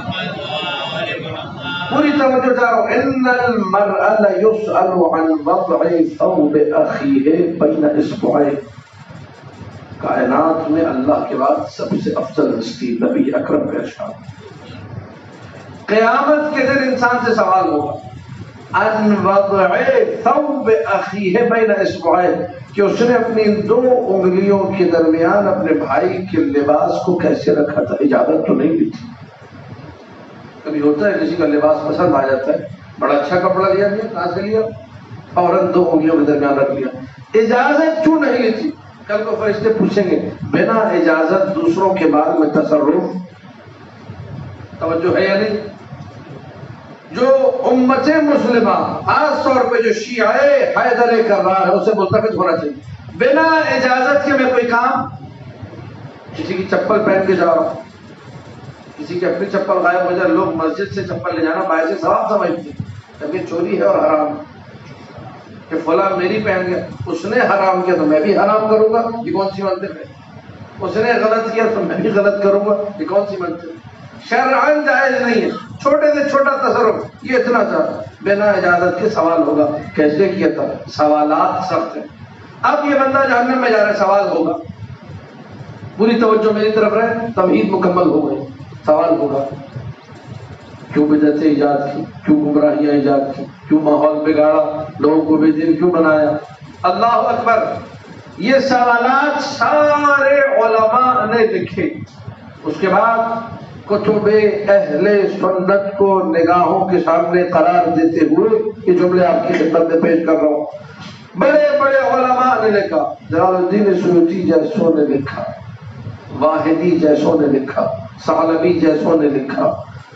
پوری توجہ چاہو، ان المرء لیسأل عن وضع ثوب اخیہ بین اصبعیہ۔ کائنات میں اللہ کے بعد سب سے افضل ہستی نبی اکرم کا ارشاد۔ قیامت کے دن انسان سے سوال ہوگا ان وضع ثوب اخیہ بین اصبعیہ، کہ اس نے اپنی دو انگلیوں کے درمیان اپنے بھائی کے لباس کو کیسے رکھا تھا، اجازت تو نہیں دی تھی۔ کبھی ہوتا ہے کسی کا لباس پسند آ جاتا ہے، بڑا اچھا کپڑا لیا گیا، کہاں سے لیا، فوراً دو انگلیوں کے درمیان رکھ لیا، اجازت کیوں نہیں لی تھی؟ کل کو فرشتے پوچھیں گے بنا اجازت دوسروں کے بارے میں تصرف، توجہ ہے یا نہیں؟ جو امت مسلمہ خاص طور پہ جو شیعہ حیدر کرار ہے اسے ملتفت ہونا چاہیے۔ بنا اجازت کے میں کوئی کام، کسی کی چپل پہن کے جا رہا ہوں، کسی کی اپنی چپل غائب ہو جائے، لوگ مسجد سے چپل لے جانا باعث ثواب سمجھتے ہیں، جبکہ چوری ہے اور حرام کہ فلاں میری پہن گیا، اس نے حرام کیا تو میں بھی حرام کروں گا، یہ کون سی منطق ہے؟ اس نے غلط کیا تو میں بھی غلط کروں گا، یہ کون سی منطق ہے؟ شرعاً جائز نہیں ہے، چھوٹے سے چھوٹا تصرف یہ اتنا تھا، بنا اجازت کے سوال ہوگا، کیسے کیا تھا؟ سوالات سخت ہیں۔ اب یہ بندہ جہنم میں جا رہا ہے، سوال ہوگا، پوری توجہ میری طرف رہے، تمہید مکمل ہو گئی۔ سوال ہوگا کیوں بدعتیں ایجاد کی، کیوں گمراہیاں ایجاد کی، کیوں ماحول بگاڑا، لوگوں کو بے دین کیوں بنایا۔ اللہ اکبر، یہ سوالات سارے علماء نے لکھے۔ اس کے بعد کتب اہل سنت کو نگاہوں کے سامنے قرار دیتے ہوئے یہ جملے آپ کی خدمت میں پیش کر رہا ہوں۔ بڑے بڑے علماء نے لکھا، جلال الدین سیوطی جیسوں نے لکھا، واحدی جیسوں نے لکھا، ثعلبی جیسوں نے لکھا،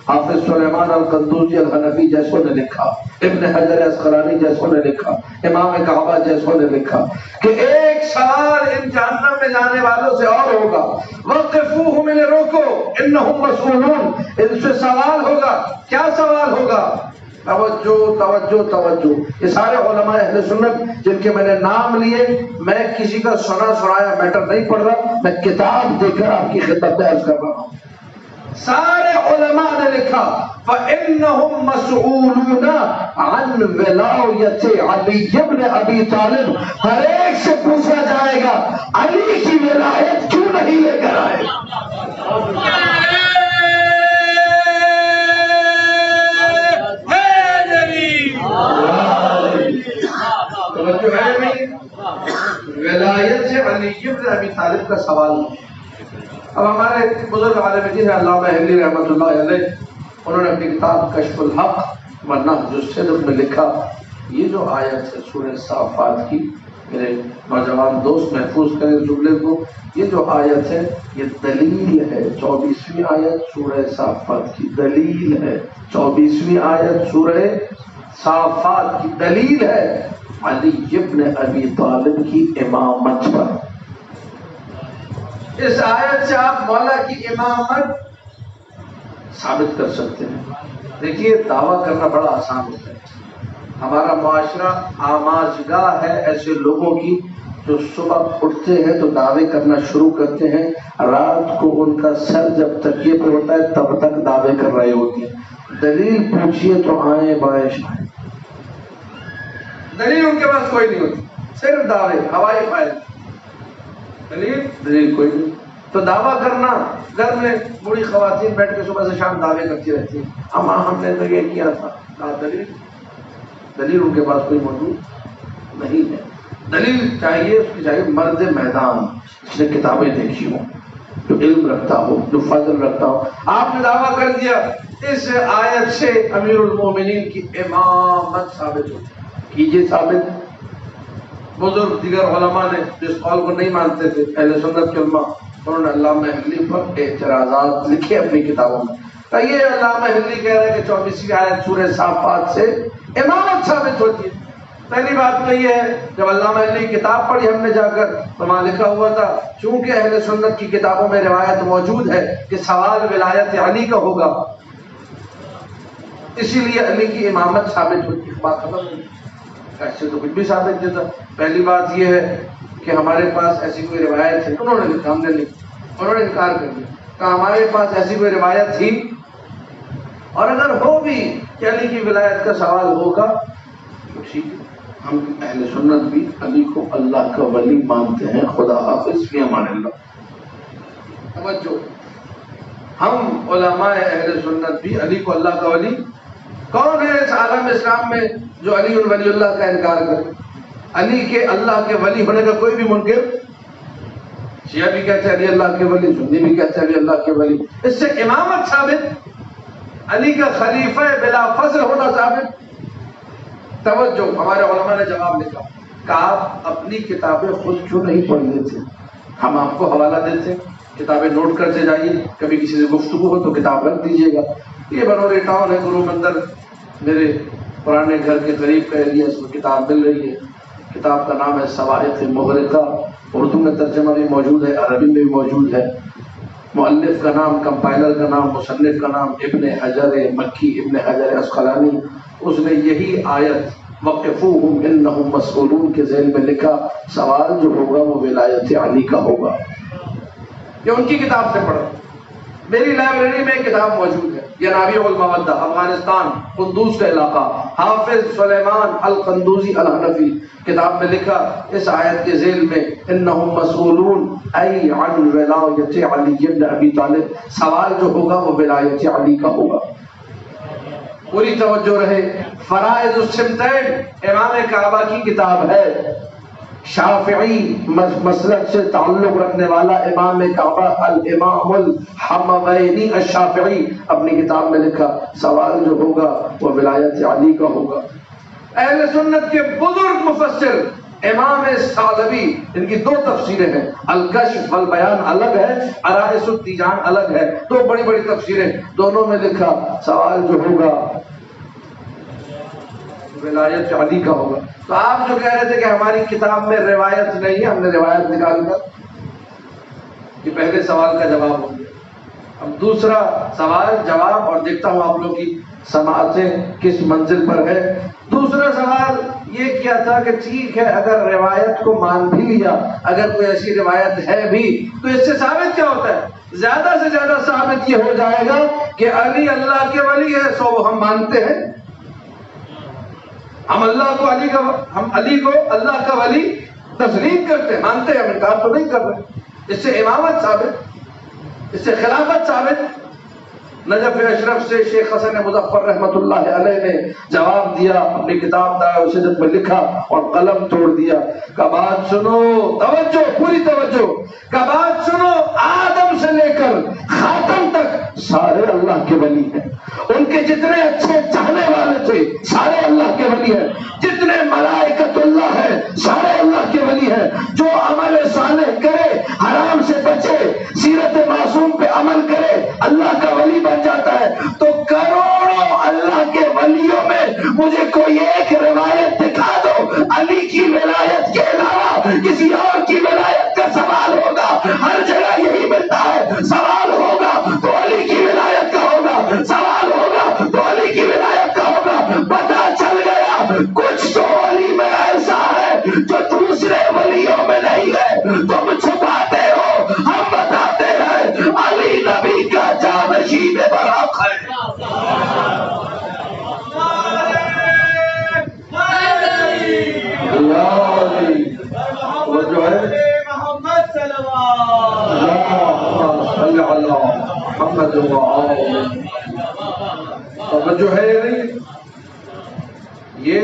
حافظ سلیمان القندوزی الحنفی جیسوں نے لکھا، ابن حجر اسقلانی جیسوں نے لکھا، امام کعبہ جیسوں نے لکھا کہ ایک سوال ان جہنم میں جانے والوں سے اور ہوگا، وقفوہم، انہیں روکو، انہم مسئولون، ان سے سوال ہوگا۔ کیا سوال ہوگا؟ توجہ توجہ توجہ۔ یہ سارے علماء اہل سنت جن کے میں نے نام لیے، میں کسی کا سنا سنایا میٹر نہیں پڑھ رہا، میں کتاب دے کر آپ کی خدمت میں عرض کر رہا ہوں۔ سارے علماء نے لکھا فَإِنَّهُمْ مَسْئُولُونَ عَنْ وِلَایَتِ عَلِيِّ بْنِ أَبِي طالب، ہر ایک سے پوچھا جائے گا علی کی ولایت کیوں نہیں لے کر آئے؟ توجہ ہے نہیں؟ ولایت سے علی بن ابی طالب کا سوال۔ اب ہمارے بزرگ عالم دین علامہ حلی رحمۃ اللہ علیہ، انہوں نے اپنی کتاب کشف الحق والنهج الصدق میں لکھا، یہ جو آیت ہے سورہ صافات کی، میرے نوجوان دوست محفوظ کریں اس جملے کو، یہ جو آیت ہے یہ دلیل ہے، 24ویں آیت سورہ صافات کی دلیل ہے، 24ویں آیت سورہ صافات کی دلیل ہے علی ابن ابی طالب کی امامت پر۔ اس آیت سے آپ مولا کی امامت ثابت کر سکتے ہیں۔ دیکھیے دعویٰ کرنا بڑا آسان ہوتا ہے، ہمارا معاشرہ آماجگاہ ہے ایسے لوگوں کی جو صبح اٹھتے ہیں تو دعوے کرنا شروع کرتے ہیں، رات کو ان کا سر جب تکیے پہ ہوتا ہے تب تک دعوے کر رہے ہوتے ہیں۔ دلیل پوچھئے تو آئیں بائیں شائیں، دلیل ان کے پاس کوئی نہیں ہوتی، صرف دعوے، ہوائی فائل، دلیل کوئی نہیں۔ تو دعویٰ کرنا، گھر میں بوڑھی خواتین بیٹھ کے صبح سے شام دعوے کرتی رہتی ہیں، ہم نے تو یہ کیا تھا، کہا دلیل ان کے پاس کوئی موجود نہیں ہے۔ دلیل چاہیے، اس کی چاہیے مرد میدان، جس نے کتابیں دیکھی ہوں، جو علم رکھتا ہو، جو فضل رکھتا ہو۔ آپ نے دعویٰ کر دیا، اس آیت سے امیر المومنین کی امامت ثابت ہوتی ہے، کیجئے ثابت۔ بزرگ دیگر علماء نے جس قول کو نہیں مانتے تھے، اہل سنت کے علماء، انہوں نے علامہ حلی پر اعتراضات لکھے اپنی کتابوں میں۔ یہ علامہ حلی کہہ رہے ہیں کہ 24ویں آیت سورہ صافات سے امامت ثابت ہوتی ہے۔ پہلی بات تو یہ ہے، جب علامہ حلی کی کتاب پڑھی ہم نے جا کر تو وہاں لکھا ہوا تھا چونکہ اہل سنت کی کتابوں میں روایت موجود ہے کہ سوال ولایت علی کا ہوگا، اسی لیے علی کی امامت ثابت ہوتی ہے۔ بات ختم ہوئی، ایسے تو کچھ بھی ثابت نہیں تھا۔ پہلی بات یہ ہے کہ ہمارے پاس ایسی کوئی روایت ہے، انہوں نے لکھا، ہم نے لکھا، انہوں نے انکار کر دیا، کہا ہمارے پاس ایسی کوئی روایت تھی، اور اگر ہو بھی کہ علی کی ولایت کا سوال ہوگا تو ٹھیک ہے، ہم اہل سنت بھی علی کو اللہ کا ولی مانتے ہیں۔ خدا حافظ، فی امان اللہ۔ توجہ، ہم علماء اہل سنت بھی علی کو اللہ کا ولی، کون ہے اس عالم اسلام میں جو علی ولی اللہ کا انکار کرے؟ علی کے اللہ کے ولی ہونے کا کوئی بھی منکر؟ شیعہ بھی کہتے ہیں علی اللہ کے ولی، سنی بھی کہتے ہیں علی اللہ کے ولی۔ اس سے امامت ثابت، علی کا خلیفہ بلا فضل ہونا ثابت۔ توجہ، ہمارے علماء نے جواب لکھا کہ آپ اپنی کتابیں خود کیوں نہیں پڑھ لیتے؟ ہم آپ کو حوالہ دیتے، کتابیں نوٹ کرتے جائیے، کبھی کسی سے گفتگو ہو تو کتاب رکھ دیجیے گا۔ یہ بنوری ٹاؤن ہے، گرو مندر، میرے پرانے گھر کے قریب کا ایریا، اس میں کتاب مل رہی ہے۔ کتاب کا نام ہے صواعق مغرقہ، اردو میں ترجمہ بھی موجود ہے، عربی میں بھی موجود ہے۔ مؤلف کا نام، کمپائلر کا نام، مصنف کا نام ابن حجر مکی، ابن حجر اسقلانی۔ اس نے یہی آیت وقفوہم انہم مسئولون کے ذیل میں لکھا، سوال جو ہوگا وہ ولایت علی کا ہوگا۔ یہ ان کی کتاب سے پڑھا، میری لائبریری میں کتاب موجود ہے، یہ نابیع المودہ، افغانستان قندوز کا علاقہ، حافظ سلیمان القندوزی الحنفی، کتاب میں لکھا اس آیت کے ذیل میں انہم مسئولون ای عن ولایت علی بن ابی طالب، سوال جو ہوگا وہ ولایت علی کا ہوگا۔ پوری توجہ رہے، فرائض السمتین امام کعبہ کی کتاب ہے، شافعی مسلک سے تعلق رکھنے والا امام کعبہ الامام الحموینی الشافعی اپنی کتاب میں لکھا سوال جو ہوگا وہ ولایت علی کا ہوگا۔ اہل سنت کے بزرگ مفسر امام سعدوی، ان کی 2 تفسیریں ہیں، الکشف والبیان الگ ہے، عرائس التیجان الگ ہے، 2 بڑی بڑی تفسیریں، دونوں میں لکھا سوال جو ہوگا ولایت علی کا ہوگا۔ تو آپ جو کہہ رہے تھے کہ ہماری کتاب میں روایت نہیں ہے، ہم نے روایت نکال کر، یہ پہلے سوال کا جواب ہو گیا۔ اب دوسرا سوال جواب، اور دیکھتا ہوں آپ لوگ کی سماعتیں کس منزل پر ہے۔ دوسرا سوال یہ کیا تھا کہ ٹھیک ہے اگر روایت کو مان بھی لیا، اگر کوئی ایسی روایت ہے بھی، تو اس سے ثابت کیا ہوتا ہے؟ زیادہ سے زیادہ ثابت یہ ہو جائے گا کہ علی اللہ کے ولی ہے، سو ہم مانتے ہیں، ہم علی کو اللہ کا ولی تسلیم کرتے ہیں، مانتے ہیں، ہم انکار تو نہیں کر رہے۔ اس سے امامت ثابت، اس سے خلافت ثابت۔ نجف اشرف سے شیخ حسن مظفر رحمۃ اللہ علیہ نے جواب دیا، اپنی کتاب دعوی الشجاعت میں لکھا اور قلم توڑ دیا۔ کا بات سنو، توجہ، پوری توجہ، کا بات سنو، آدم سے لے کر خاتم تک سارے اللہ کے ولی ہیں، ان کے جتنے اچھے چاہنے والے تھے سارے اللہ کے ولی ہیں، جتنے ملائکۃ اللہ ہیں سارے اللہ کے ولی ہیں۔ جو عمل صالح کرے، حرام سے بچے، سیرت معصوم پہ عمل کرے، اللہ کا ولی بن جاتا ہے۔ تو کروڑوں اللہ کے ولیوں میں مجھے کوئی ایک روایت دکھا دو، علی کی ولایت کے علاوہ کسی اور کی ولایت کا سوال ہوگا، ہر جگہ یہی ملتا ہے، سوال ہوگا تو علی کی ولایت کا ہوگا، سوال ہوگا تو علی کی ولایت کا ہوگا۔ پتہ چل گیا کچھ تو علی میں ایسا ہے جو دوسرے ولیوں میں نہیں ہے، تم چھپاتے ہو، ہم بتاتے ہیں علی نبی کا جانشین برحق ہے۔ وہ جو ہے محمد توجہ ہے یا نہیں؟ یہ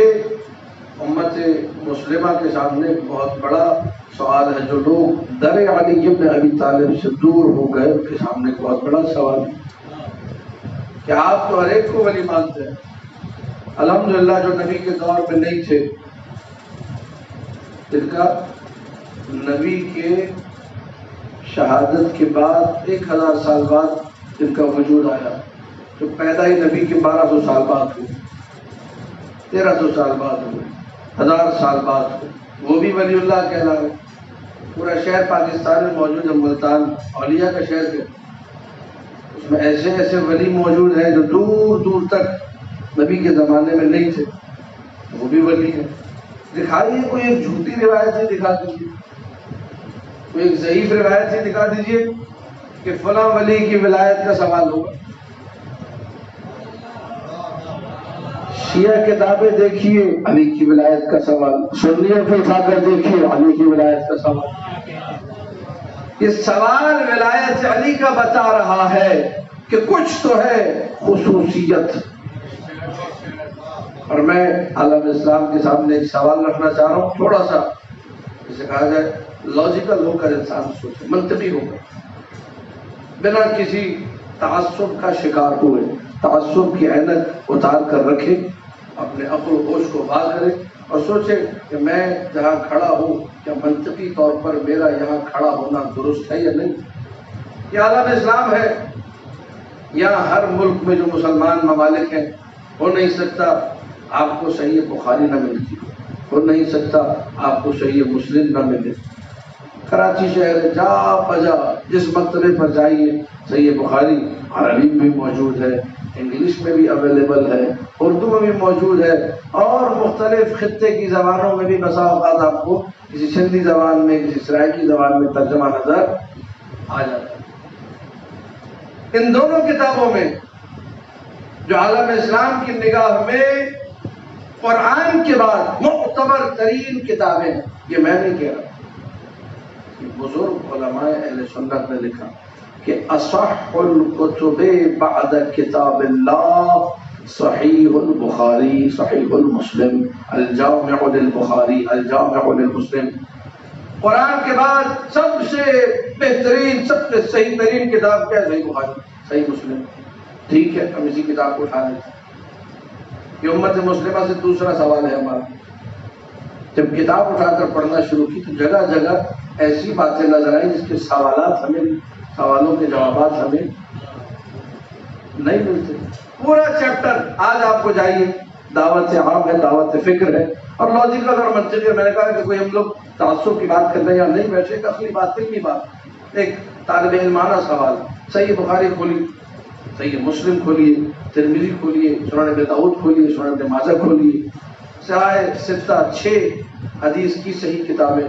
امت مسلمہ کے سامنے بہت بڑا سوال ہے۔ جو لوگ در علی ابن ابی طالب سے دور ہو گئے ان کے سامنے بہت بڑا سوال ہے کہ آپ تو ہر ایک کو ولی مانتے ہیں، الحمدللہ جو نبی کے دور میں نہیں تھے، جن کا نبی کے شہادت کے بعد 1000 سال بعد جن کا وجود آیا، جو پیدا ہی نبی کے 1200 سال بعد ہوئے، 1300 سال بعد ہوئے، 1000 سال بعد ہوئے، وہ بھی ولی اللہ کہلا ہے۔ پورا شہر پاکستان میں موجود ہے، ملتان اولیاء کا شہر ہے، اس میں ایسے ایسے ولی موجود ہیں جو دور دور تک نبی کے زمانے میں نہیں تھے، وہ بھی ولی ہیں۔ دکھائیے کوئی ایک جھوٹی روایت ہی دکھا دیجیے، کوئی ایک ضعیف روایت ہی دکھا دیجیے کہ فلاں ولی کی ولایت کا سوال ہوگا۔ شیعہ کتابیں دیکھیے، علی کی ولایت کا سوال، سنیوں کو اٹھا کر دیکھیے، علی کی ولایت کا سوال۔ یہ سوال ولایت علی کا بتا رہا ہے کہ کچھ تو ہے خصوصیت۔ اور میں عالم اسلام کے سامنے ایک سوال رکھنا چاہ رہا ہوں، تھوڑا سا جسے کہا جائے لاجیکل ہو کر انسان سوچے، منطقی ہو کر، بنا کسی تعصب کا شکار ہوئے، تعصب کی عینت اتار کر رکھے، اپنے عقل و ہوش کو باز کرے اور سوچے کہ میں جہاں کھڑا ہوں کیا منطقی طور پر میرا یہاں کھڑا ہونا درست ہے یا نہیں۔ یہ عالم اسلام ہے، یہاں ہر ملک میں جو مسلمان ممالک ہیں، ہو نہیں سکتا آپ کو صحیح بخاری نہ ملتی، ہو نہیں سکتا آپ کو صحیح مسلم نہ ملے۔ کراچی شہر ہے، جا بجا جس مکتبے پر جائیے صحیح بخاری عربی میں بھی موجود ہے، انگلش میں بھی اویلیبل ہے، اردو میں بھی موجود ہے، اور مختلف خطے کی زبانوں میں بھی بسا اوقات آپ کو کسی سندھی زبان میں، کسی سرائکی زبان میں ترجمہ نظر آ جاتا ہے۔ ان دونوں کتابوں میں جو عالم اسلام کی نگاہ میں قرآن کے بعد معتبر ترین کتابیں ہیں، یہ میں نہیں کہہ رہا، بزرگ علماء اہل سنت نے لکھا کہ اصح الکتب بعد کتاب اللہ صحیح البخاری، صحیح المسلم، الجامع للبخاری، الجامع للمسلم۔ قرآن کے بعد سب سے بہترین، سب سے صحیح ترین کتاب کیا ہے؟ صحیح بخاری، صحیح مسلم۔ ٹھیک ہے، ہم اسی کتاب کو اٹھا لیتے ہیں۔ یہ امت مسلمہ سے دوسرا سوال ہے ہمارا، جب کتاب اٹھا کر پڑھنا شروع کی تو جگہ جگہ ایسی باتیں نظر آئیں جس کے سوالوں کے جوابات ہمیں نہیں ملتے. پورا چیپٹر آج آپ کو جائیے، دعوت عام ہے، دعوت فکر ہے، اور لاجیکل اور منطقی. میں نے کہا کہ کوئی ہم لوگ تعصب کی بات کر رہے ہیں یا نہیں، بیٹھے ایک اصلی بات، علمی بات، ایک طالب علمانہ سوال. صحیح بخاری کھولیے، صحیح مسلم کھولیے، ترمذی کھولیے، سنن ابی داؤد کھولیے، سنن ابن ماجہ کھولیے، سرائے ستہ 6 حدیث کی صحیح کتابیں.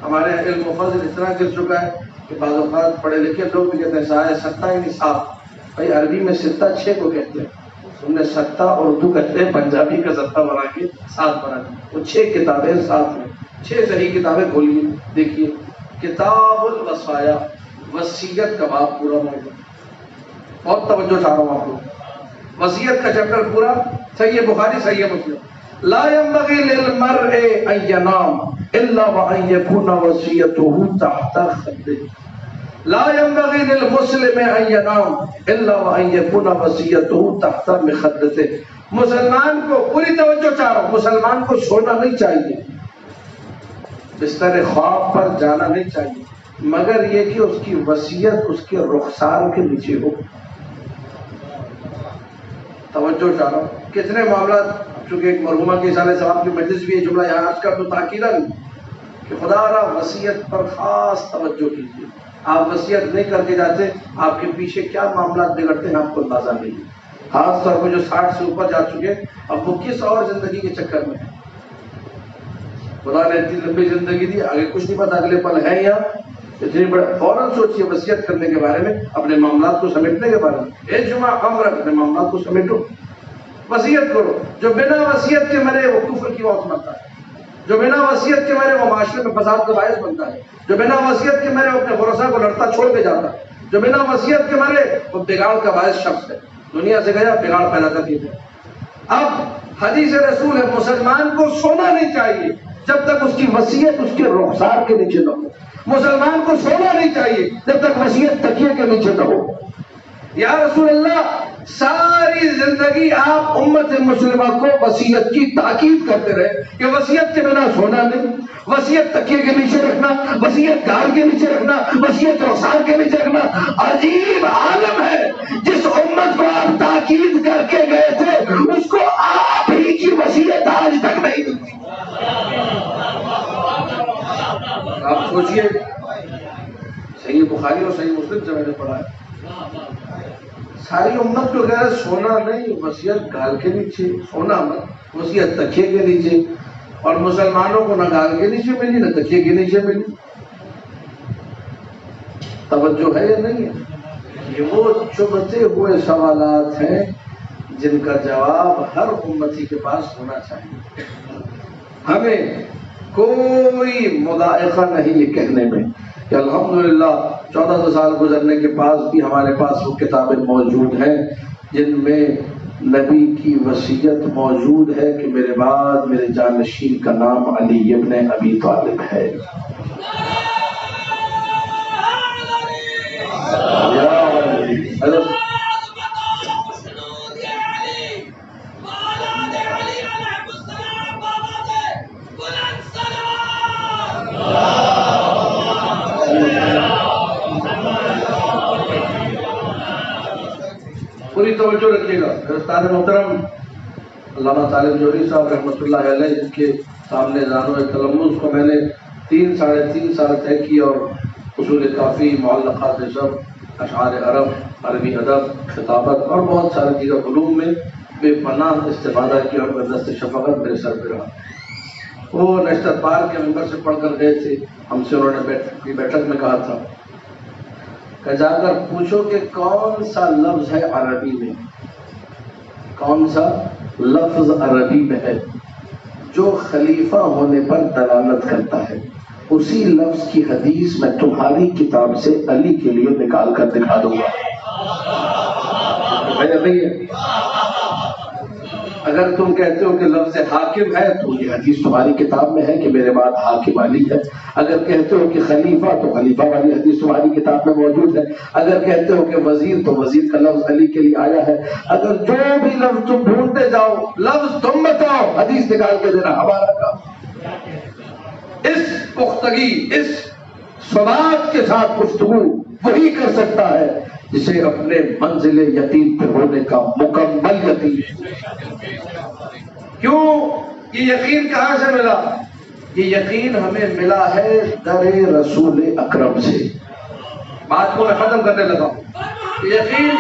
ہمارے علم و فضل اتنا گر چکا ہے کہ بعض اوقات پڑھے لکھے لوگ بھی کہتے ہیں سرائے ستہ ہی نہیں صاف. بھائی عربی میں ستہ 6 کو کہتے ہیں، تم نے ستہ اور اردو کہتے ہیں پنجابی کا ستہ بنا کے 7 بنا کے. وہ 6 کتابیں ساتھ میں 6 صحیح کتابیں کھولیے، دیکھیے کتاب الوصایا، وصیت کا باب پورا موجود. بہت توجہ چاہ رہا ہوں آپ کو. وصیت کا چیپٹر پورا، صحیح بخاری، صحیح مسلم. لا ينبغي للمرء ان ينام الا وان يكون وصيته تحت خده. لا ينبغي للمسلم ان ينام الا وان يكون وصيته تحت مخدته. مسلمان کو، پوری توجہ چاہ رہا ہوں، مسلمان کو سونا نہیں چاہیے، بستر خواب پر جانا نہیں چاہیے، مگر یہ کہ اس کی وصیت اس کے رخسار کے نیچے ہو. توجہ چاہ رہا ہوں. کتنے معاملات، چونکہ ایک مرحومہ کے اظہار ثواب کی مجلس بھی یہ جملہ یہاں آج کا تو تاکیداً کہ خدا را وصیت پر خاص توجہ کیجیے. آپ وصیت نہیں کر کے جاتے، آپ کے پیچھے کیا معاملات بگڑتے ہیں آپ کو اندازہ نہیں ہے. خاص طور پر جو 60 سے اوپر جا چکے، اب وہ کس اور زندگی کے چکر میں ہیں. خدا نے اتنی لمبی زندگی دی، آگے کچھ نہیں پتا اگلے پل ہے یا اتنی بڑا. فوراً سوچیے وصیت کرنے کے بارے میں، اپنے معاملات کو سمیٹنے کے بارے میں. ایک جمعہ امر، اپنے معاملات کو سمیٹو، وصیت کرو. جو بنا وصیت کے مرے وہ کفر کی موت مرتا ہے، جو بنا وصیت کے مرے وہ معاشرے میں فساد کا باعث بنتا ہے، جو بنا وصیت کے مرے وہ اپنے ورثاء کو لڑتا چھوڑ کے جاتا ہے، جو بنا وصیت کے مرے وہ بگاڑ کا باعث شخص ہے. دنیا سے گیا بگاڑ پیدا کر دیا. اب حدیث رسول ہے، مسلمان کو سونا نہیں چاہیے جب تک اس کی وصیت اس کے رخسار کے نیچے نہ ہو. مسلمان کو سونا نہیں چاہیے جب تک وصیت تکیے کے نیچے نہ ہو. یا رسول اللہ، ساری زندگی آپ امت مسلمہ کو وصیت کی تاکید کرتے رہے کہ وصیت کے بنا سونا نہیں، وصیت تکیے کے نیچے رکھنا، وصیت گال کے نیچے رکھنا، وصیت رخسار کے نیچے رکھنا. عجیب عالم ہے، جس امت کو آپ تاکید کر کے گئے تھے اس کو آپ ہی کی وصیت آج تک نہیں ملتی. آپ سوچئے، صحیح بخاری اور صحیح مسلم سے میں نے پڑھا ہے، ساری امت کو کہہ رہا ہے سونا نہیں، وصیت گال کے نیچے، سونا مت، وصیت تکیے کے نیچے. اور مسلمانوں کو نہ گال کے نیچے ملی نہ تکیے کے نیچے ملی. توجہ ہے یا نہیں ہے؟ یہ وہ چبھتے ہوئے سوالات ہیں جن کا جواب ہر امتی کے پاس ہونا چاہیے. ہمیں کوئی مضائقہ نہیں یہ کہنے میں کہ الحمدللہ 1400 سال گزرنے کے بعد بھی ہمارے پاس وہ کتابیں موجود ہیں جن میں نبی کی وصیت موجود ہے کہ میرے بعد میرے جانشین کا نام علی ابن ابی طالب ہے. پوری توجہ رکھیے گا. استاد محترم علامہ طالب جوہری صاحب رحمۃ اللہ علیہ، جن کے سامنے زانو قلم اس کو میں نے 3-3.5 سال طے کی اور اصول کافی، معلقات نسب، اشعار عرب، عربی ادب، خطابت اور بہت سارے دیگر علوم میں بے پناہ استفادہ کیا اور دست شفقت میرے سر پہ رہا. وہ نیشنل پارک کے ممبر سے پڑھ کر گئے تھے، ہم سے انہوں نے بیٹھک میں کہا تھا کہ جا کر پوچھو کہ کون سا لفظ ہے عربی میں، کون سا لفظ عربی میں ہے جو خلیفہ ہونے پر دلالت کرتا ہے. اسی لفظ کی حدیث میں تمہاری کتاب سے علی کے لیے نکال کر دکھا دوں گا. نہیں ہے؟ اگر تم کہتے ہو کہ لفظ حاکم ہے تو یہ حدیث تمہاری کتاب میں ہے کہ میرے بعد حاکم علی ہے. اگر کہتے ہو کہ خلیفہ تو خلیفہ والی حدیث تمہاری کتاب میں موجود ہے. اگر کہتے ہو کہ وزیر تو وزیر کا لفظ علی کے لیے آیا ہے. اگر جو بھی لفظ تم ڈھونڈتے جاؤ، لفظ تم بتاؤ، حدیث نکال کے دینا ہمارا کام. اس پختگی، اس ثبات کے ساتھ گفتگو وہی کر سکتا ہے جسے اپنے منزل یقین پہ ہونے کا مکمل یقین۔ کیوں یہ یقین کہاں سے ملا؟ یہ یقین ہمیں ملا ہے در رسول اکرم سے۔ بات کو میں ختم کرنے لگا ہوں۔ یہ یقین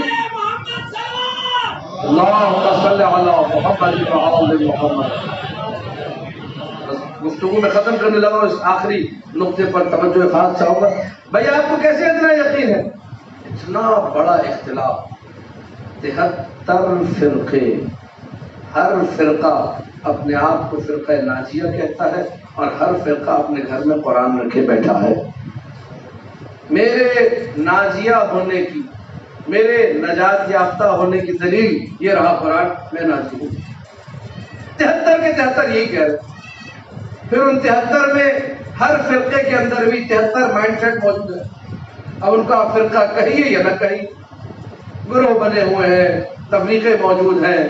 اللہم صلی علی محمد وعلی محمد۔ گفتگو میں ختم کرنے لگا ہوں، اس آخری نقطے پر توجہ خاص چاہوں گا۔ بھائی آپ کو کیسے اتنا یقین ہے؟ اتنا بڑا اختلاف، 73 فرقے، ہر فرقہ اپنے آپ کو فرقہ ناجیہ کہتا ہے اور ہر فرقہ اپنے گھر میں قرآن رکھے بیٹھا ہے۔ میرے ناجیہ ہونے کی، میرے نجات یافتہ ہونے کی دلیل یہ رہا قرآن، میں ناجی ہوں۔ 73 کے 73 یہی کہہ رہے۔ پھر ان 73 میں ہر فرقے کے اندر بھی 73 مائنڈ سیٹ موجود ہے۔ اب ان کا فرقہ کہیے یا نہ کہیے، گروہ بنے ہوئے ہیں، تفریقیں موجود ہیں،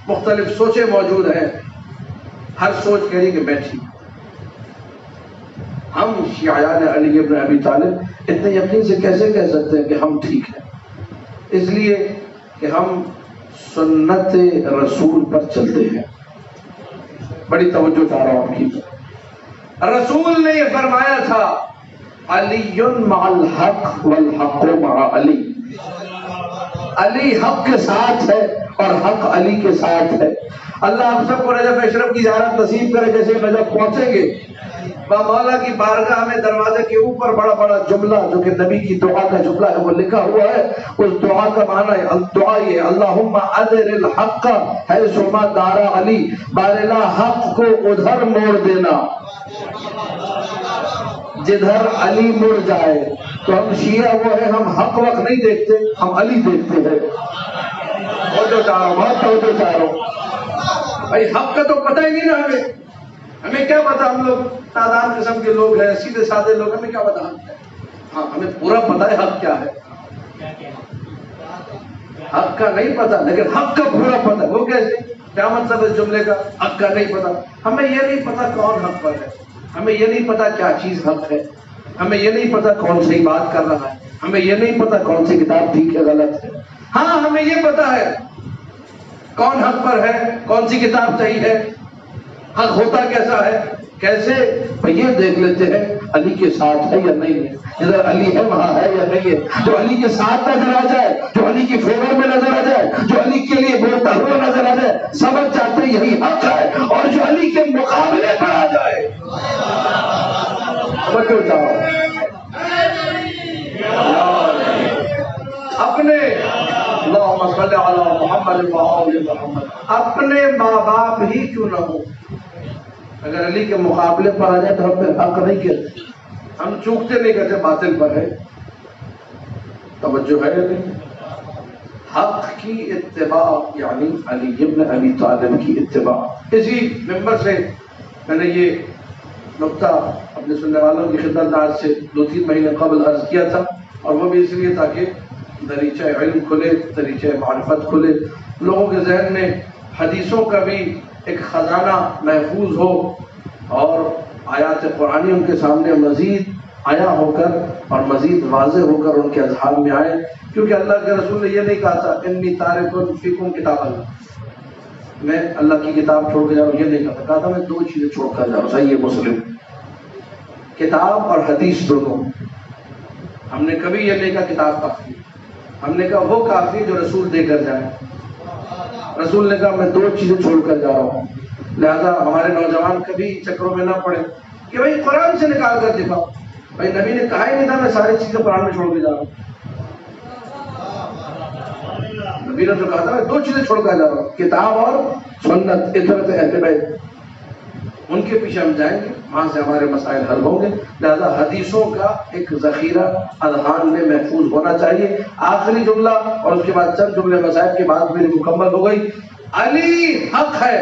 مختلف سوچیں موجود ہیں، ہر سوچ کہہ رہی کہ میں ٹھیک۔ ہم شیعیان علی ابن ابی طالب اتنے یقین سے کیسے کہہ سکتے ہیں کہ ہم ٹھیک ہیں؟ اس لیے کہ ہم سنت رسول پر چلتے ہیں۔ بڑی توجہ چاہ رہا ہوں آپ کی۔ رسول نے یہ فرمایا تھا علی مع الحق والحق مع علی، علی حق کے ساتھ ہے اور حق علی کے ساتھ ہے۔ اللہ ہم سب کو رجب اشرف کی زیارت نصیب کرے۔ جیسے رجب پہنچیں گے مولا کی بارگاہ میں دروازے کے اوپر بڑا بڑا جملہ جو کہ نبی کی دعا کا جملہ ہے وہ لکھا ہوا ہے۔ اس دعا کا معنی ہے، دعا یہ ہے اللہم ادر الحق حیث ما دار علی، بارلا حق کو ادھر موڑ دینا جدھر علی مڑ جائے۔ تو ہم شیعہ وہ ہیں، ہم حق وقت نہیں دیکھتے، ہم علی دیکھتے ہیں۔ توجہ چاہ رہا ہوں، بہت توجہ چاہ رہا ہوں۔ بھائی حق کا تو پتہ ہی نہیں نا ہمیں کیا پتا؟ ہم لوگ نادان قسم کے لوگ ہیں، سیدھے سادے لوگ، ہمیں کیا پتا حق ہے؟ ہاں ہمیں پورا پتا ہے حق کیا ہے، حق کا نہیں پتا لیکن حق کا پورا پتا ہے۔ وہ کیسے؟ کیا مطلب اس جملے کا؟ حق کا نہیں پتا، ہمیں یہ نہیں پتا کون حق پر ہے، ہمیں یہ نہیں پتا کیا چیز حق ہے، ہمیں یہ نہیں پتا کون صحیح بات کر رہا ہے، ہمیں یہ نہیں پتا کون سی کتاب ٹھیک ہے غلط ہے۔ ہاں ہمیں یہ پتا ہے کون حق پر ہے، کون سی کتاب صحیح ہے، حق ہوتا کیسا ہے، کیسے؟ یہ دیکھ لیتے ہیں علی کے ساتھ ہے یا نہیں ہے، جدھر علی ہے وہاں ہے یا نہیں ہے۔ جو علی کے ساتھ نظر آ جائے، جو علی کی فیور میں نظر آ جائے، جو علی کے لیے بولتا ہوا نظر آ جائے، سمجھ جاتے یہی حق ہے۔ اور جو علی کے مقابلے پر آ جائے، توجہ چاہو، اپنے اللہم صلی علی محمد وعلی محمد، اپنے ماں باپ ہی کیوں نہ ہو، اگر علی کے مقابلے پر آ جائے تو ہم پھر حق نہیں کہتے، ہم چوکتے نہیں کہتے باطل پر ہے۔ توجہ ہے نہیں؟ حق کی اتباع یعنی علی ابن ابی طالب کی اتباع۔ اسی ممبر سے میں نے یہ نقطہ اپنے سننے والوں کی خدمت میں آج سے 2-3 مہینے قبل عرض کیا تھا، اور وہ بھی اس لیے تاکہ دریچہ علم کھلے، دریچہ معرفت کھلے، لوگوں کے ذہن میں حدیثوں کا بھی ایک خزانہ محفوظ ہو، اور آیات قرآنی ان کے سامنے مزید آیا ہو کر اور مزید واضح ہو کر ان کے اذہان میں آئے۔ کیونکہ اللہ کے رسول نے یہ نہیں کہا تھا انی تارک فیکم کتاب اللہ، میں اللہ کی کتاب چھوڑ کے جا رہا ہوں، یہ نہیں کہا تھا میں 2 چیزیں چھوڑ کر جا رہا ہوں۔ صحیح مسلم، کتاب اور حدیث دونوں۔ ہم نے کبھی یہ نہیں کہا کتاب کافی، ہم نے کہا وہ کافی جو رسول دے کر جائے۔ رسول نے کہا میں 2 چیزیں چھوڑ کر جا رہا ہوں، لہذا ہمارے نوجوان کبھی چکروں میں نہ پڑے کہ بھائی قرآن سے نکال کر دکھاؤ۔ بھائی نبی نے کہا ہی نہیں تھا میں ساری چیزیں قرآن میں چھوڑ کے جا رہا ہوں، نبی نے تو کہا تھا میں 2 چیزیں چھوڑ کر جا رہا ہوں، کتاب اور سنت، اطاعت اہل بیت، ان کے پیچھے ہم جائیں گے، وہاں سے ہمارے مسائل حل ہوں گے۔ لہذا حدیثوں کا ایک ذخیرہ اذہان میں محفوظ ہونا چاہیے۔ آخری جملہ اور اس کے بعد چند جملے مسائل کی بات میری مکمل ہو گئی۔ علی حق ہے،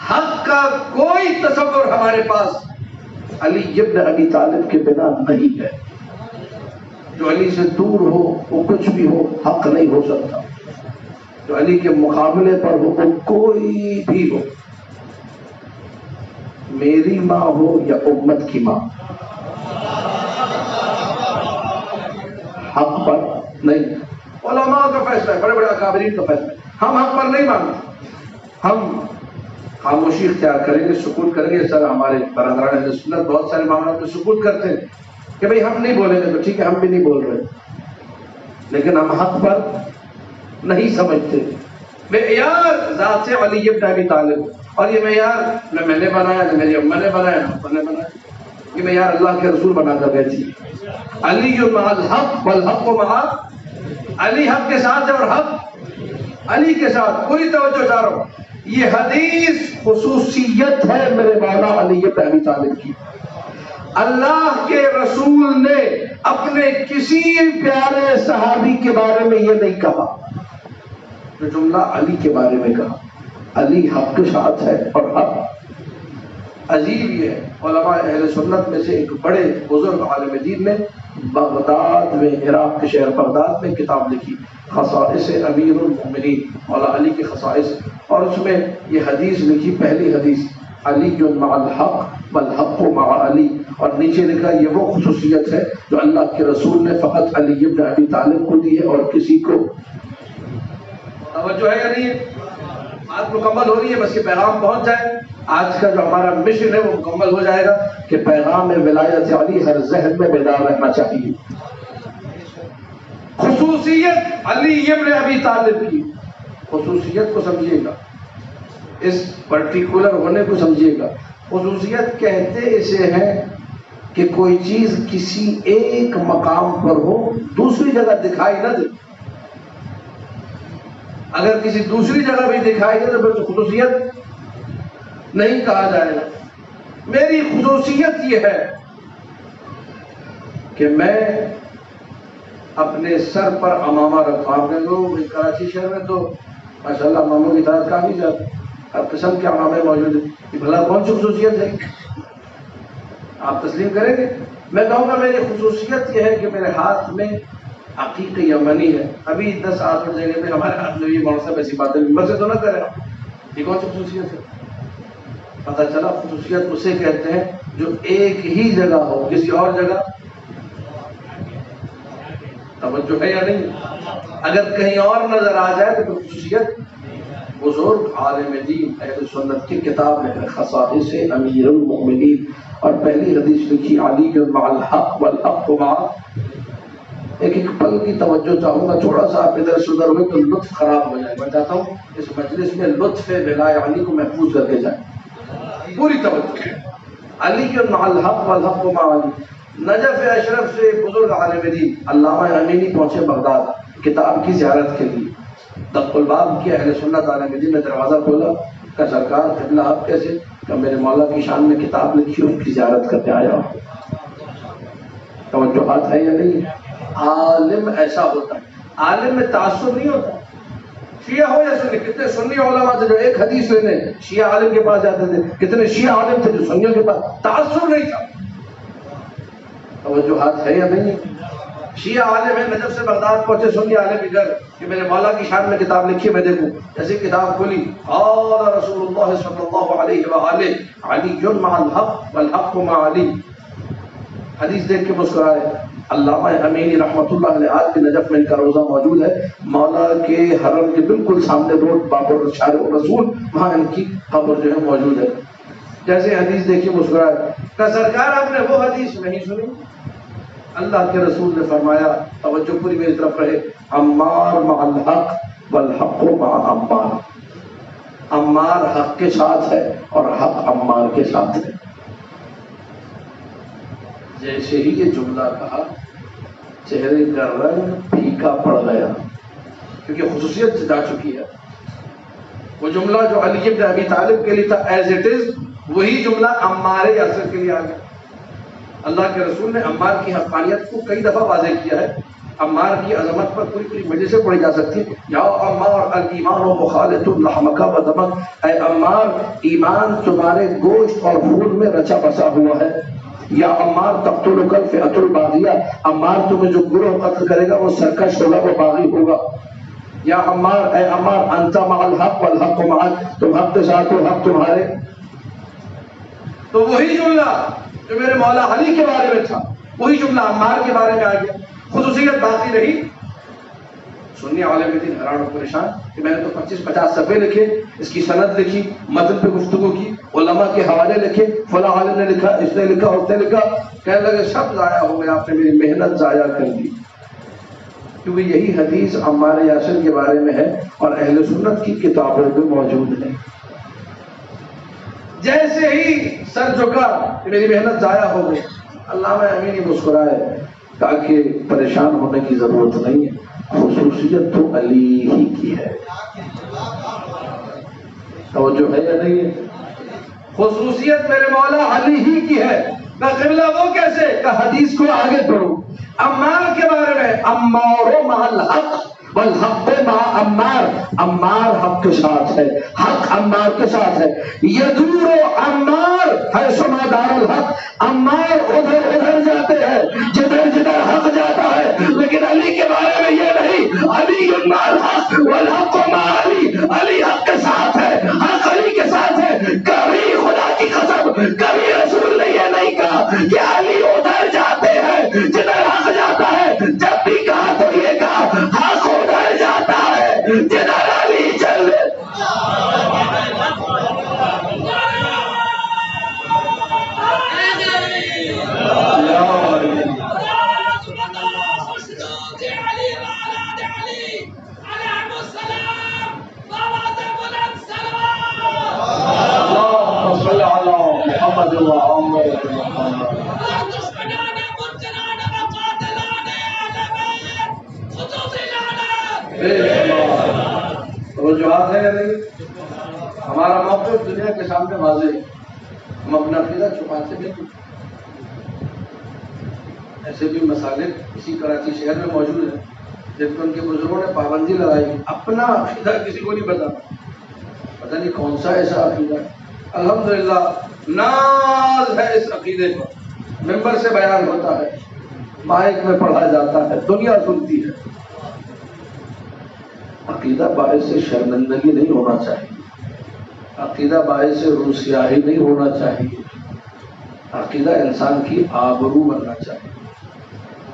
حق کا کوئی تصور ہمارے پاس علی ابن ابی طالب کے بنا نہیں ہے۔ جو علی سے دور ہو وہ کچھ بھی ہو حق نہیں ہو سکتا، جو علی کے مقابلے پر ہو وہ کوئی بھی ہو۔ میری ماں ہو یا امت کی ماں، حق پر نہیں. علماء کا فیصلہ ہے، بڑے بڑے اکابرین کا فیصلہ ہے. ہم حق پر نہیں مانتے، ہم خاموشی اختیار کریں گے، سکوت کریں گے. سر ہمارے برادران اہل سنت بہت سارے معاملات میں سکوت کرتے ہیں کہ بھئی ہم نہیں بولیں گے، تو ٹھیک ہے ہم بھی نہیں بول رہے، لیکن ہم حق پر نہیں سمجھتے. معیار ذات سے علی ابن ابی طالب، اور یہ معیار نہ میں نے بنایا، نہ میری اماں نے بنایا، نہ ابا نے بنایا، یہ معیار اللہ کے رسول بنا کر گئے تھے. علی مع الحق والحق مع علی، حق کے ساتھ ہے اور حق علی کے ساتھ. پوری توجہ چاہ رہا ہوں، یہ حدیث خصوصیت ہے میرے مولا علی ابن ابی طالب کی. اللہ کے رسول نے اپنے کسی پیارے صحابی کے بارے میں یہ نہیں کہا جو جملہ علی کے بارے میں کہا. علی حق کے ساتھ ہے اور حق. عجیب یہ ہے، علماء اہل سنت میں سے ایک بڑے بزرگ عالم دین نے بغداد میں، عراق کے شہر بغداد میں کتاب لکھی، خصائص امیر المؤمنین، مولا علی کے خصائص، اور اس میں یہ حدیث لکھی، پہلی حدیث علی مع الحق والحق مع علی، اور نیچے لکھا یہ وہ خصوصیت ہے جو اللہ کے رسول نے فقط علی ابن ابی طالب کو دی ہے اور کسی کو. توجہ ہے یا نہیں؟ بات مکمل ہو رہی ہے، بس یہ پیغام پہنچ جائے. آج کا جو ہمارا مشن ہے وہ مکمل ہو جائے گا کہ پیغام ولایت علی ہر ذہن میں بیدار رہنا چاہیے. خصوصیت علی ابن ابی طالب کی، خصوصیت کو سمجھیے گا، اس پرٹیکولر ہونے کو سمجھیے گا. خصوصیت کہتے اسے ہیں کہ کوئی چیز کسی ایک مقام پر ہو، دوسری جگہ دکھائی نہ دے. اگر کسی دوسری جگہ بھی دکھائی دے تو پھر تو خصوصیت نہیں کہا جائے گا. میری خصوصیت یہ ہے کہ میں اپنے سر پر امامہ رکھتا ہوں. اپنے لوگ کراچی شہر میں تو ماشاءاللہ اماموں کی تعداد کافی زیادہ، ہر قسم کے امامے موجود ہیں. یہ بھلا کون سی خصوصیت ہے؟ آپ تسلیم کریں گے؟ میں کہوں گا میری خصوصیت یہ ہے کہ میرے ہاتھ میں عقیق یمنی ہے. ابھی 10 آدھ جگہ میں ہمارے ہاتھ میں بھی مولانا صاحب ایسی باتیں ممبر سے تو نہ کریں. یہ کون سی خصوصیت ہے؟ پتہ چلا خصوصیت اسے کہتے ہیں جو ایک ہی جگہ ہو، کسی اور جگہ. توجہ ہے یا نہیں؟ اگر کہیں اور نظر آ جائے تو کوئی خصوصیت. بزرگ عالم دین اہل سنت کی کتاب ہے خصائص امیر المؤمنین، اور پہلی حدیث لکھی علی مع الحق والحق مع. ایک پل کی توجہ چاہوں گا، تھوڑا سا آپ ادھر سے ادھر ہوئے تو لطف خراب ہو جائے. میں چاہتا ہوں اس مجلس میں لطف ولایت علی کو محفوظ کر کے جائیں. پوری توجہ. علی مع الحق والحق مع علی. نجف اشرف سے بزرگ عالم دین علامہ امینی پہنچے بغداد کتاب کی زیارت کے لیے. دق الباب کی اہل سنت عالم دین نے دروازہ کھولا، کہ سرکار قبلہ آپ کیسے؟ کہ میرے مولا کی شان میں کتاب لکھی، اس کی زیارت کرنے آیا ہوں. توجہات ہے یا نہیں؟ عالم ایسا ہوتا ہے، عالم میں تعصب نہیں ہوتا. شیعہ ہو یا سنی، کتنے سنی علماء تھے جو ایک حدیث لینے شیعہ عالم کے پاس جاتے تھے، کتنے شیعہ عالم تھے جو سنیوں کے پاس. تعصب نہیں تھا. توجہات ہے یا نہیں؟ شیعہ عالم ہے، نجف سے بغداد پہنچے سنی عالم کے گھر کہ میرے مولا کی شان میں کتاب لکھی، میں دیکھوں. جیسے کتاب کھولی، قال رسول اللہ صلی اللہ علیہ وآلہ علی مع الحق والحق مع علی. حدیث دیکھ کے مسکرائے. علامہ امینی رحمۃ اللہ علیہ، آج کے نجف میں ان کا روزہ موجود ہے، مولا کے حرم کے بالکل سامنے روڈ بابر شارع الرسول، وہاں ان کی قبر جو ہے موجود ہے. جیسے حدیث دیکھیے مسکرائے. کہ سرکار آپ نے وہ حدیث نہیں سنی؟ اللہ کے رسول نے فرمایا، توجہ پوری میری طرف رہے، عمار مع الحق والحق مع عمار. عمار حق کے ساتھ ہے اور حق عمار کے ساتھ ہے. جیسے ہی یہ جملہ کہا، چہرے کا رنگ پھیکا پڑ گیا، کیونکہ خصوصیت جا چکی ہے. وہ جملہ جو علی بن ابی طالب کے لیے تھا ایز اٹ از، وہی جملہ عمار یاسر کے لیے آ گیا. اللہ کے رسول نے عمار کی حقانیت کو کئی دفعہ واضح کیا ہے. عمار کی عظمت پر پوری مجلسیں پڑھی جا سکتی ہیں. یا عمار الایمان مخالط لحمک و دمک، اے عمار ایمان تمہارے گوشت اور خون میں رچا بسا ہوا ہے. یا عمار تقتلک الفئۃ الباغیہ، عمار تمہیں جو گروہ قتل کرے گا وہ سرکش ہوگا، وہ باغی ہوگا. یا عمار، اے عمار انت مع الحق والحق معک، تم حق کے ساتھ ہو، حق تمہارے. تو وہی جملہ جو میرے مولا علی کے بارے میں تھا وہی جملہ عمار کے بارے میں آ گیا. خصوصیت باقی رہی. سنی عالم دین حیران و پریشان کہ میں نے تو 25-50 صفحے لکھے, اس کی سند لکھی, متن پہ گفتگو کی, علماء کے حوالے لکھے, فلاں عالم نے لکھا, اس نے لکھا, اس نے لکھا. کہنے لگے سب ضائع ہو گیا, آپ نے میری محنت ضائع کر دی. کیونکہ یہی حدیث عمار یاسر کے بارے میں ہے اور اہل سنت کی کتابوں میں موجود ہے. جیسے ہی سر جھکا کہ میری محنت ضائع ہو گئی, علامہ امینی مسکرائے, کہا کہ پریشان ہونے کی ضرورت نہیں ہے, خصوصیت تو علی ہی کی ہے. توجہ ہے یا نہیں ہے؟ خصوصیت میرے مولا علی ہی کی ہے. نہ قبلہ وہ کیسے کہ حدیث کو آگے پڑھو. عمار کے بارے میں عمار مع الحق والحق مع عمار, عمار حق کے ساتھ ہے, حق عمار کے ساتھ ہے. یدور عمار حیث ما دار الحق, عمار ادھر ادھر جاتے ہیں جدھر جدھر حق جاتا ہے. لیکن علی کے بارے میں یہ نہیں, علی مع الحق والحق مع علی, علی حق کے ساتھ ہے, حق علی کے ساتھ ہے. کبھی خدا کی قسم کبھی رسول نے یہ نہیں کہا کہ علی ادھر جاتے ہیں جدھر حق جاتا ہے. جب بھی کہا تو یہ کہا حق ادھر جاتا ہے جدھر علی چل. رجوعات ہے یا نہیں؟ ہمارا موقف دنیا کے سامنے واضح ہے. ہم اپنا عقیدہ چھپاتے نہیں. ایسے بھی مسالک اسی کراچی شہر میں موجود ہیں جن پر ان کے بزرگوں نے پابندی لگائی. اپنا عقیدہ کسی کو نہیں بتانا. پتہ نہیں کون سا ایسا عقیدہ ہے. الحمدللہ ناز ہے اس عقیدے پر. ممبر سے بیان ہوتا ہے, مائک میں پڑھا جاتا ہے, دنیا سنتی ہے. عقیدہ باعث شرمندگی نہیں ہونا چاہیے, عقیدہ باعث روسیاہی نہیں ہونا چاہیے, عقیدہ انسان کی آبرو بننا چاہیے.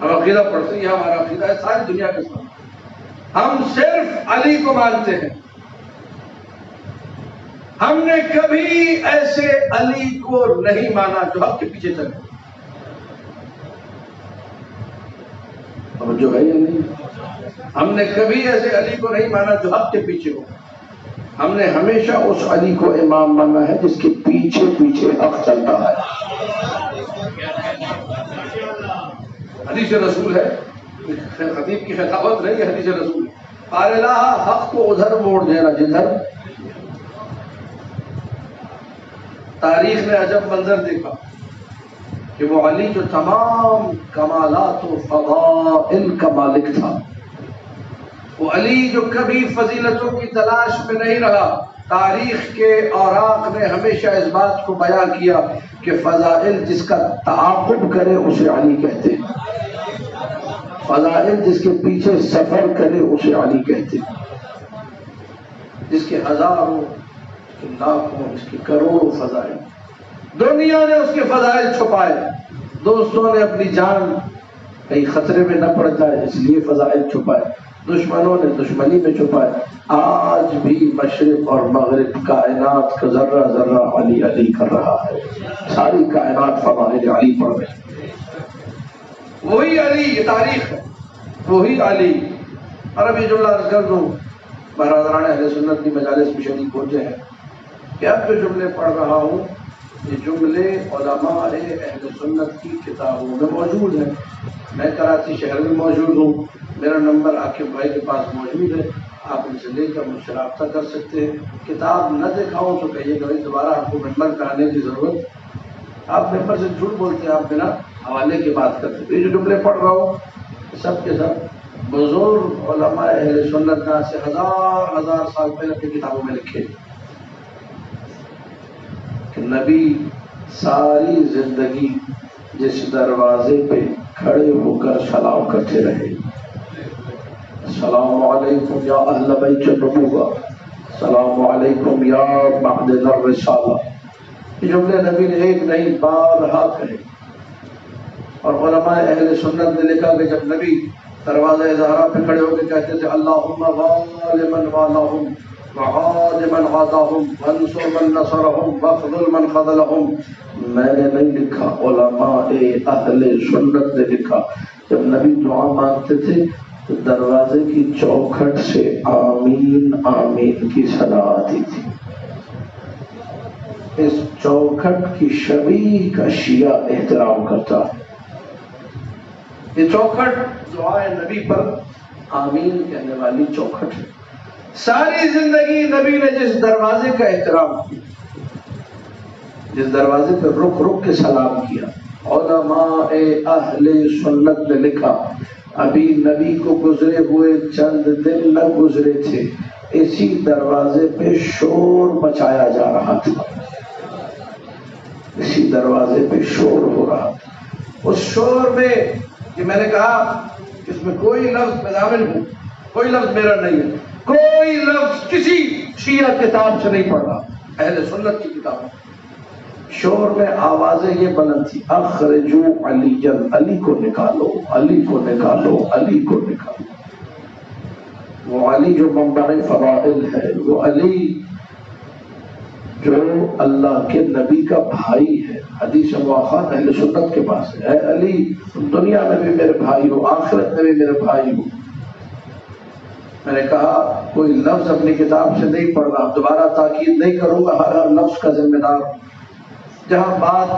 ہم عقیدہ پڑھتے ہیں, ہمارا عقیدہ ہے ساری دنیا کے سامنے. ہم صرف علی کو مانتے ہیں. ہم نے کبھی ایسے علی کو نہیں مانا جو حق کے پیچھے چلے. اب جو ہے یا نہیں, ہم نے کبھی ایسے علی کو نہیں مانا جو حق کے پیچھے ہو. ہم نے ہمیشہ اس علی کو امام مانا ہے جس کے پیچھے پیچھے حق چلتا ہے. حدیث رسول ہے, خطیب کی خطابت نہیں ہے, حدیث رسول. قال لا, حق کو ادھر موڑ دینا جدھر. تاریخ نے عجب منظر دیکھا کہ وہ علی جو تمام کمالات و فضائل کا مالک تھا, وہ علی جو کبھی فضیلتوں کی تلاش میں نہیں رہا. تاریخ کے اوراق نے ہمیشہ اس بات کو بیان کیا کہ فضائل جس کا تعاقب کرے اسے علی کہتے ہیں, فضائل جس کے پیچھے سفر کرے اسے علی کہتے ہیں. جس کے ہزاروں, اس کے لاکھوں, اس کے کروڑوں فضائل, دنیا نے اس کے فضائل چھپائے. دوستوں نے اپنی جان کہیں خطرے میں نہ پڑ جائے اس لیے فضائل چھپائے. دشمنوں نے دشمنی میں چھپائے. آج بھی مشرق اور مغرب کائنات کا ذرہ ذرہ علی علی کر رہا ہے. ساری کائنات فضائل علی پڑھ رہی ہے. وہی علی, یہ تاریخ ہے, وہی علی. اور اب یہ جملہ عرض کر دوں, برادران اہل سنت کی مجالس میں شریک ہوتے ہیں کہ اب جو جملے پڑھ رہا ہوں یہ جملے علماء اہل سنت کی کتابوں میں موجود ہیں. میں کراچی شہر میں موجود ہوں, میرا نمبر عاقب بھائی کے پاس موجود ہے, آپ ان سے لے کر مجھ سے رابطہ کر سکتے ہیں. کتاب نہ دکھاؤں تو کہیے کہ دوبارہ آپ کو ممبر پہ آنے کی ضرورت. آپ ممبر سے جھوٹ بولتے ہیں, آپ بنا حوالے کی بات کرتے ہیں. یہ جو جملے پڑھ رہا ہوں سب کے سب بزرگ علماء اہل سنت نے سے ہزار ہزار سال پہلے اپنی کتابوں میں لکھے کہ نبی ساری زندگی جس دروازے پہ کھڑے ہو کر سلام کرتے رہے, السلام علیکم یا اہل بیت النبوہ, السلام علیکم یا معدن الرسالہ, یہ جملے نبی نے ایک نہیں بارہا کہے. اور علماء اہل سنت نے لکھا کہ جب نبی دروازہ زہرا پہ کھڑے ہو کے کہتے تھے اللہم غالب من والاہم وعاد من عاداہم وانصر من نصرہم واخذل من خذلہم، میں نے نہیں لکھا، علماء اہل سنت نے لکھا. جب نبی دعا مانگتے تھے تو دروازے کی چوکھٹ سے آمین آمین کی صدا آتی تھی. اس چوکھٹ کی شبیہ کا شیعہ احترام کرتا ہے. یہ چوکھٹ دعائے نبی پر آمین کہنے والی چوکھٹ ہے. ساری زندگی نبی نے جس دروازے کا احترام کیا، جس دروازے پہ رک رک کے سلام کیا، علماء اہل سنت نے لکھا ابھی نبی کو گزرے ہوئے چند دن نہ گزرے تھے، اسی دروازے پہ شور مچایا جا رہا تھا، اسی دروازے پہ شور ہو رہا تھا. اس شور میں کہ میں نے کہا اس میں کوئی لفظ مزامل ہوں، کوئی لفظ میرا نہیں ہے، کوئی لفظ کسی شیعہ کتاب سے نہیں پڑھ رہا، اہل سنت کی کتاب. شور میں آوازیں یہ بلند تھی اخرجو علی، علی کو نکالو، علی کو نکالو، علی کو نکالو. وہ علی جو منبع فضائل ہے، وہ علی جو اللہ کے نبی کا بھائی ہے. حدیث مواخات اہل سنت کے پاس ہے، اے علی تم دنیا میں بھی میرے بھائی ہو، آخرت میں بھی میرے بھائی ہو. میں نے کہا کوئی لفظ اپنی کتاب سے نہیں پڑھ رہا، دوبارہ تاکید نہیں کروں گا، ہر لفظ کا ذمہ دار ہوں. جہاں بات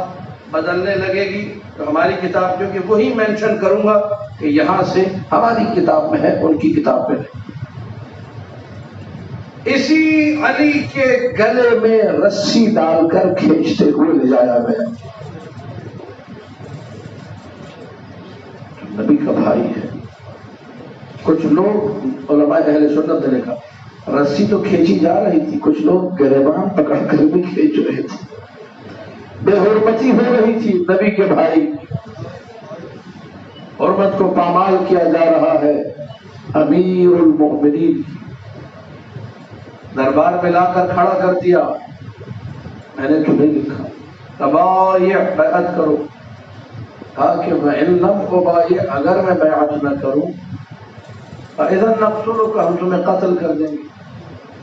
بدلنے لگے گی تو ہماری کتاب کیونکہ وہی مینشن کروں گا کہ یہاں سے ہماری کتاب میں ہے، ان کی کتاب میں ہے. اسی علی کے گلے میں رسی ڈال کر کھینچتے ہوئے لے جایا گیا. نبی کا بھائی ہے. کچھ لوگ علماء اہل سنت نے لکھا رسی تو کھینچی جا رہی تھی، کچھ لوگ گریبان پکڑ کر بھی کھینچ رہے تھے، بے حرمتی ہو رہی تھی نبی کے بھائی. حرمت کو پامال کیا جا رہا ہے. امیر المؤمنین دربار میں لا کر کھڑا کر دیا. میں نے تمہیں لکھا تبایع بیعت کرو. کہا کہ وَإِن لَمْ أُبَایع، اگر میں بیعت نہ کروں فَإِذًا نَقْتُلُكَ، ہم تمہیں قتل کر دیں گے.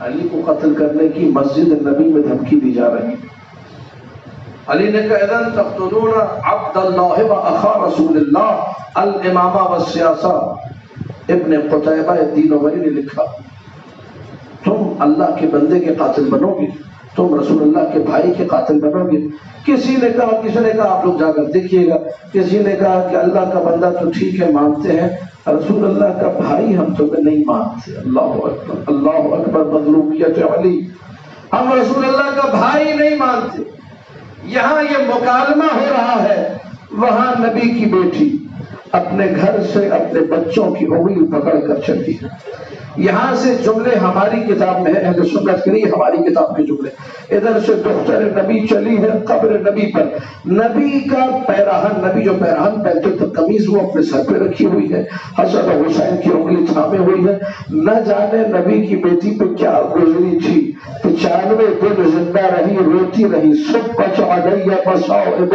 علی کو قتل کرنے کی مسجد نبی میں دھمکی دی جا رہی. علی نے کہا اذن تقتلون عبد اللہ و اخا رسول اللہ الامامہ والسیاسہ. ابن قتیبہ دین ولی نے لکھا تم اللہ کے بندے کے قاتل بنو گے، تم رسول اللہ کے بھائی کے قاتل بنو گے. کسی نے کہا آپ لوگ جا کر دیکھیے گا. کسی نے کہا کہ اللہ کا بندہ تو ٹھیک ہے مانتے ہیں، رسول اللہ کا بھائی ہم تمہیں نہیں مانتے. اللہ اکبر، اللہ اکبر. مظلومیت علی، ہم رسول اللہ کا بھائی نہیں مانتے. یہاں یہ مکالمہ ہو رہا ہے، وہاں نبی کی بیٹی اپنے گھر سے اپنے بچوں کی انگلی پکڑ کر چلی ہے. یہاں سے جملے ہماری کتاب میں ہے، اہل سنت کے لیے ہماری کتاب کے جملے. ادھر سے دختر نبی چلی ہے قبر نبی پر. نبی کا پیراہن، نبی جو پیراہن پہنتے تھے قمیض وہ اپنے سر پہ رکھی ہوئی ہے، حسن و حسین کی انگلی تھامے ہوئی ہے. نہ جانے نبی کی بیٹی پہ کیا گزری تھی. 95 دن زندہ رہی، روتی رہی. صبت علیہ مصائب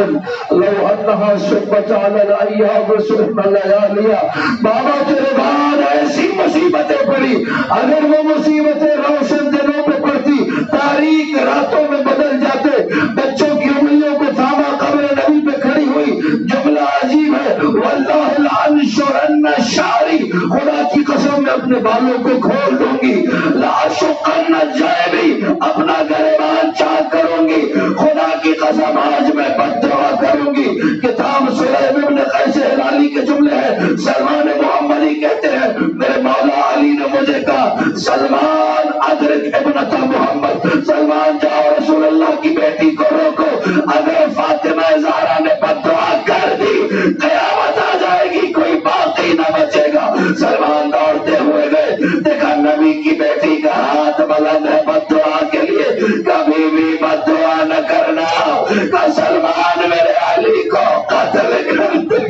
لو انہا صبت علی الایام صرف لیالیا. بابا تیرے بعد ایسی مصیبتیں پڑی، اگر وہ مصیبتیں روشن دنوں پہ پڑتی تاریک راتوں میں بدل جاتے. بچوں کی انگلیوں کو تھاما، قبر نبی پہ کھڑی ہوئی. جملہ عجیب ہے، واللہ لانشرن شعری، خدا کی قسم میں اپنے بالوں کو کھول دوں گی. لاشقن جیبی، اپنا گریبان چاک کروں گی. خدا کی قسم آج میں بد دعا کروں گی. کتاب سلیم ابن قیس ہلالی کے جملے ہیں. سلمان محمدی کہتے ہیں میرے مولا علی نے مجھے کہا سلمان ادرک ابنت محمد، سلمان جاؤ رسول اللہ کی بیٹی کو روکو. اگر فاطمہ زہرا نے بد دعا کر دی قیامت آ جائے گی، کوئی باقی نہ بچے گا. سلمان دوڑتے ہوئے گئے، دیکھا نبی کی بیٹی کا ہاتھ بلند ہے بد دعا کے لیے. کبھی بھی بد دعا نہ کرنا. کہ سلمان میرے علی کو قتل کر دے،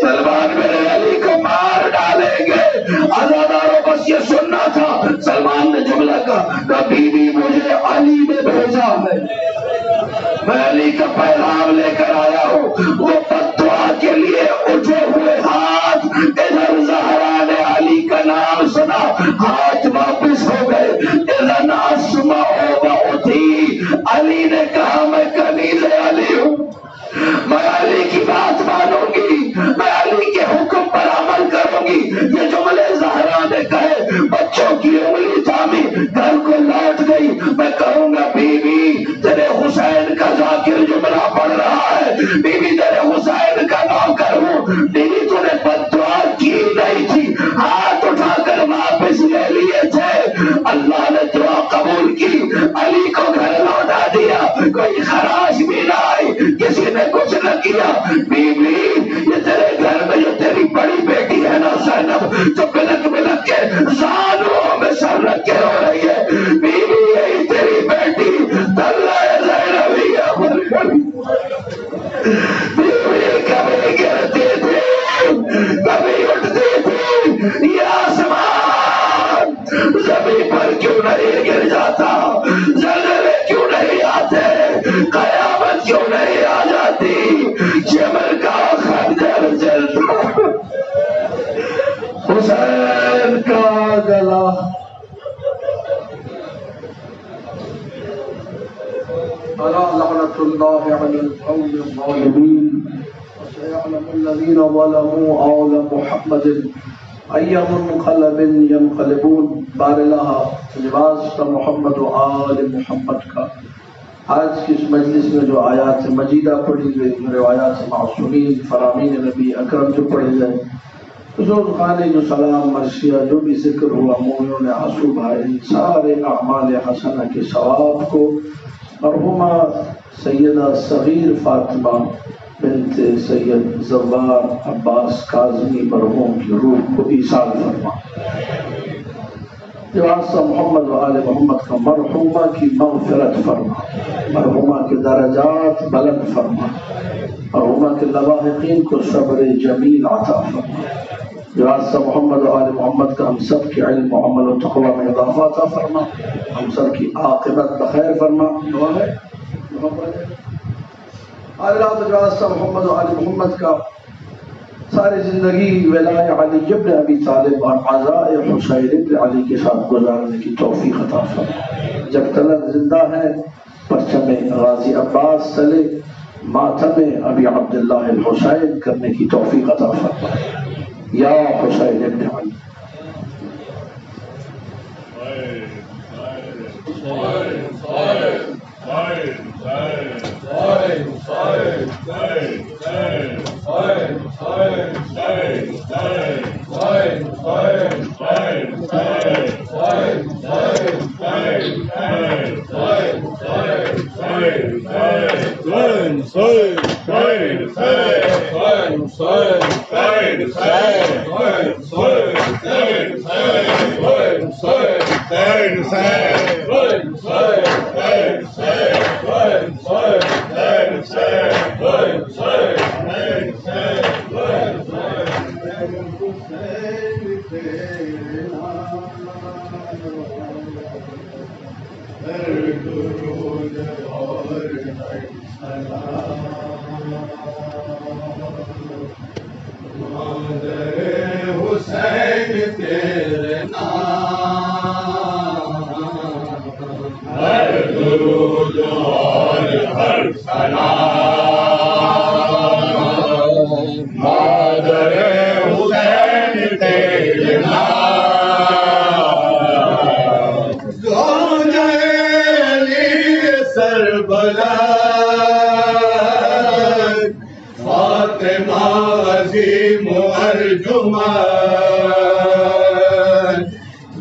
سلمان میرے علی کو مار ڈالیں گے. آزاداروں بس یہ ہاتھ واپس ہو گئے. اذن اسمع وأطیع. علی نے کہا میں کنیز علی ہوں، میں علی کی بات مانوں گی، میں علی کے حکم پر عمل کروں گی. یہ جملے زہرا نے کہے، بچوں کی انگلی تھامی، گھر کو لوٹ گئی. میں کہوں گا بیوی تیرے حسین کا ذاکر جملہ پڑھ رہا ہے، بیوی تیرے حسین کا نوکر ہوں. بیوی تو نے بد دعا کی نہیں تھی، ہاتھ اٹھا کر واپس لے لیے تھے. اللہ نے دعا قبول کی، علی کو گھر لوٹا دیا. کوئی خراش بھی نہ آئی، کسی نے کچھ نہ کیا. بیوی یہ تیرے گھر میں جو تیری بڑی بیٹی ہے نا زینب، جو بلک بلک کے زانوں میں سر رکھ کے رو رہی ہے، بیوی یہی تیری بیٹی طلحہ زینبیہ مریم. بیوی کبھی گرتی تھی کبھی اٹھتی تھی. یہ آسمان زمین پر کیوں نہیں گر جاتا؟ زلزلے کیوں نہیں آتے؟ قیامت کیوں نہیں آ جاتی؟ جبل کا خنجر چلتا، حسین کا گلا. ألا لعنة الله على القوم الظالمين وسيعلم الذين ظلموا آل محمد أي منقلب ينقلبون. بار اللہ لباس کا محمد و آل محمد کا. آج کی اس مجلس میں جو آیات مجیدہ پڑھی گئی، روایات معصومین فرامین نبی اکرم جو پڑھی گئے، حضور خانے جو سلام مرثیہ جو بھی ذکر ہوا، مومنوں نے آنسو بہائے. ان سارے اعمال حسنہ کے ثواب کو مرحومہ سیدہ صغیر فاطمہ بنت سید زوار عباس کاظمی مرحوم کی روح کو ایصال فرما. واسطہ محمد و آل محمد کا مرحومہ کی مغفرت فرما، مرحومہ کے درجات بلند فرما، مرحومہ کے لواحقین کو صبر جمیل عطا فرما. واسطہ محمد و آل محمد کا ہم سب کے علم و عمل و تقوی میں اضافہ عطا فرما، ہم سب کی عاقبت بخیر فرما. دعا ہے اللہ واسطہ محمد و آل محمد کا ساری زندگی ولائے علی ابن ابی طالب اور عزاء حسین ابن علی کے ساتھ گزارنے کی توفیق عطا فرما. جب تلک زندہ ہے پرچم غازی عباس تلے ماتم ابی عبداللہ الحسین کرنے کی توفیق عطا فرما. یا حسین ابن علی.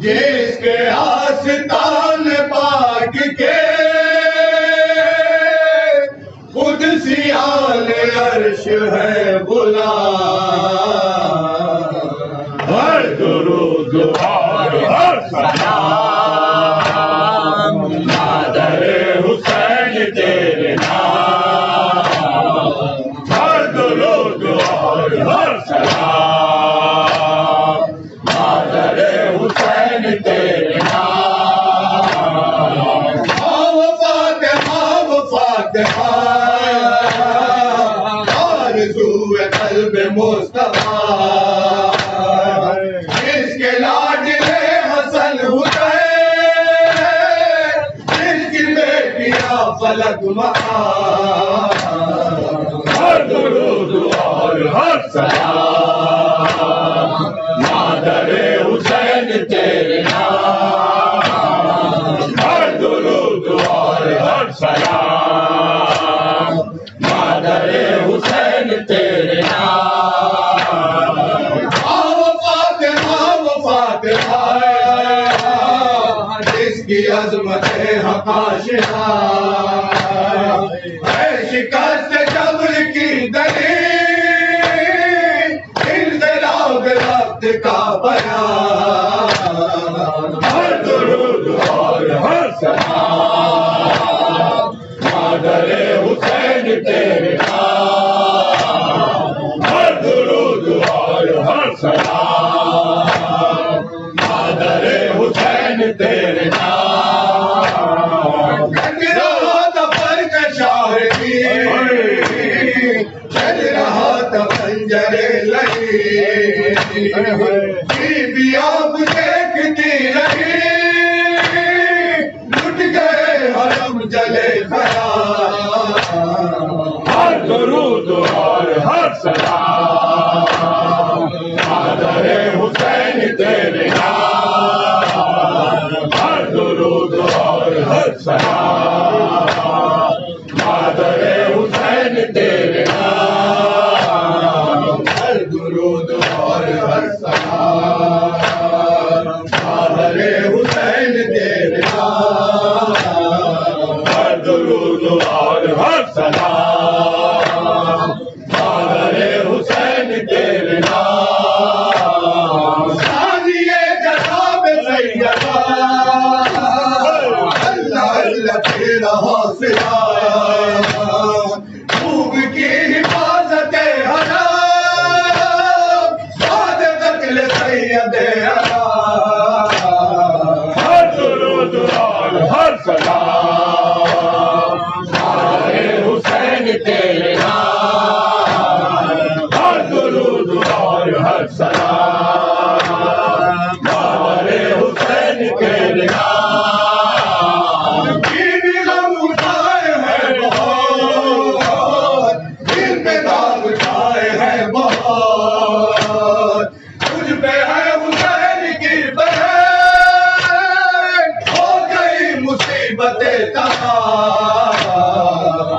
جس کے آستان پاک کے خود سیال عرش ہے غلام، ہر درود اور ہر سلام مادر حسین تیرے نام، ہر درود اور ہر سلام مادر حسین تیرے نام. آو فاطمہ آرزو قلب مصطفیٰ، اس کے لاڈلے ہر درود اور ہر سلام مادر حسین تیرے نام، ہر درود اور ہر سلام مادر حسین تیرے نام۔ وہ فاتحہ جس کی عظمت ہے حق آشنا، اے شکست جبر کی دلیل، انقلاب وقت کا بیان، ہر درود اور ہر سلام مادر حسین تیرے نام، ہر درود اور ہر سلام مادر حسین تیرے نام۔ دفر کا شاہ کی چل رہا تھا پنجرے لگی، بی آپ دیکھتی رہی، لٹ گئے حرم جلے خیال، ہر درود اور ہر سلام مادر حسین تیرے نام، ہر درود اور ہر سلام مادر حسین تیرے نام، ہر درود اور ہر سلام مادر حسین تیرے نام، ہر درود اور ہر سلام مادر حسین تیرے نام۔ ثانیے جناب سیدہ اللہ اللہ تیرا حوصلہ، خوب کی حفاظت حرام، سعد قتل سید حرام، ہر درود اور ہر سلام مادر حسین تیرے نام، ہر درود اور ہر سلام مادر حسین تیرے نام۔ بیوی غم اٹھائے ہیں بہت، دل پہ داغ اٹھائے ہیں بہت، تجھ پہ ہے حسین کی بہن، ہو گئی مصیبتیں تمام،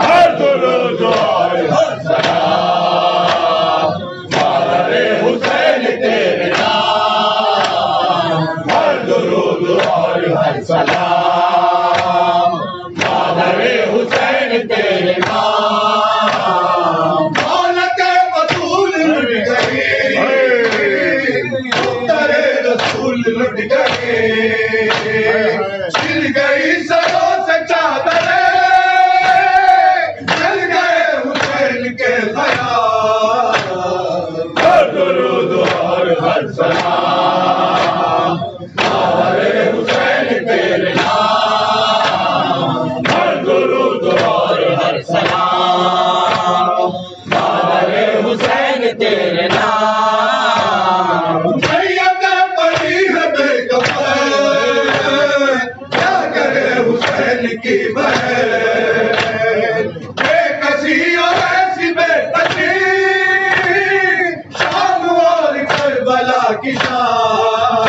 ہر درود اور ہر سلام مادر حسین تیرے نام، ہر درود اور ہر سلام مادر حسین تیرے نام۔ دولت بطول لٹ گئی، دختر رسول لٹ گئی، چھل گئی سروں سے چادریں، جل گئے حسین کے خیال، ہر درود اور ہر سلام مادر حسین تیرے نام، ہر درود اور ہر سلام مادر حسین تیرے نام۔ سید پڑی ہے بے کفن، کیا کرے حسین کی بہن، بے کسی اور ایسی بے کسی، شام اور کربلا کی شان،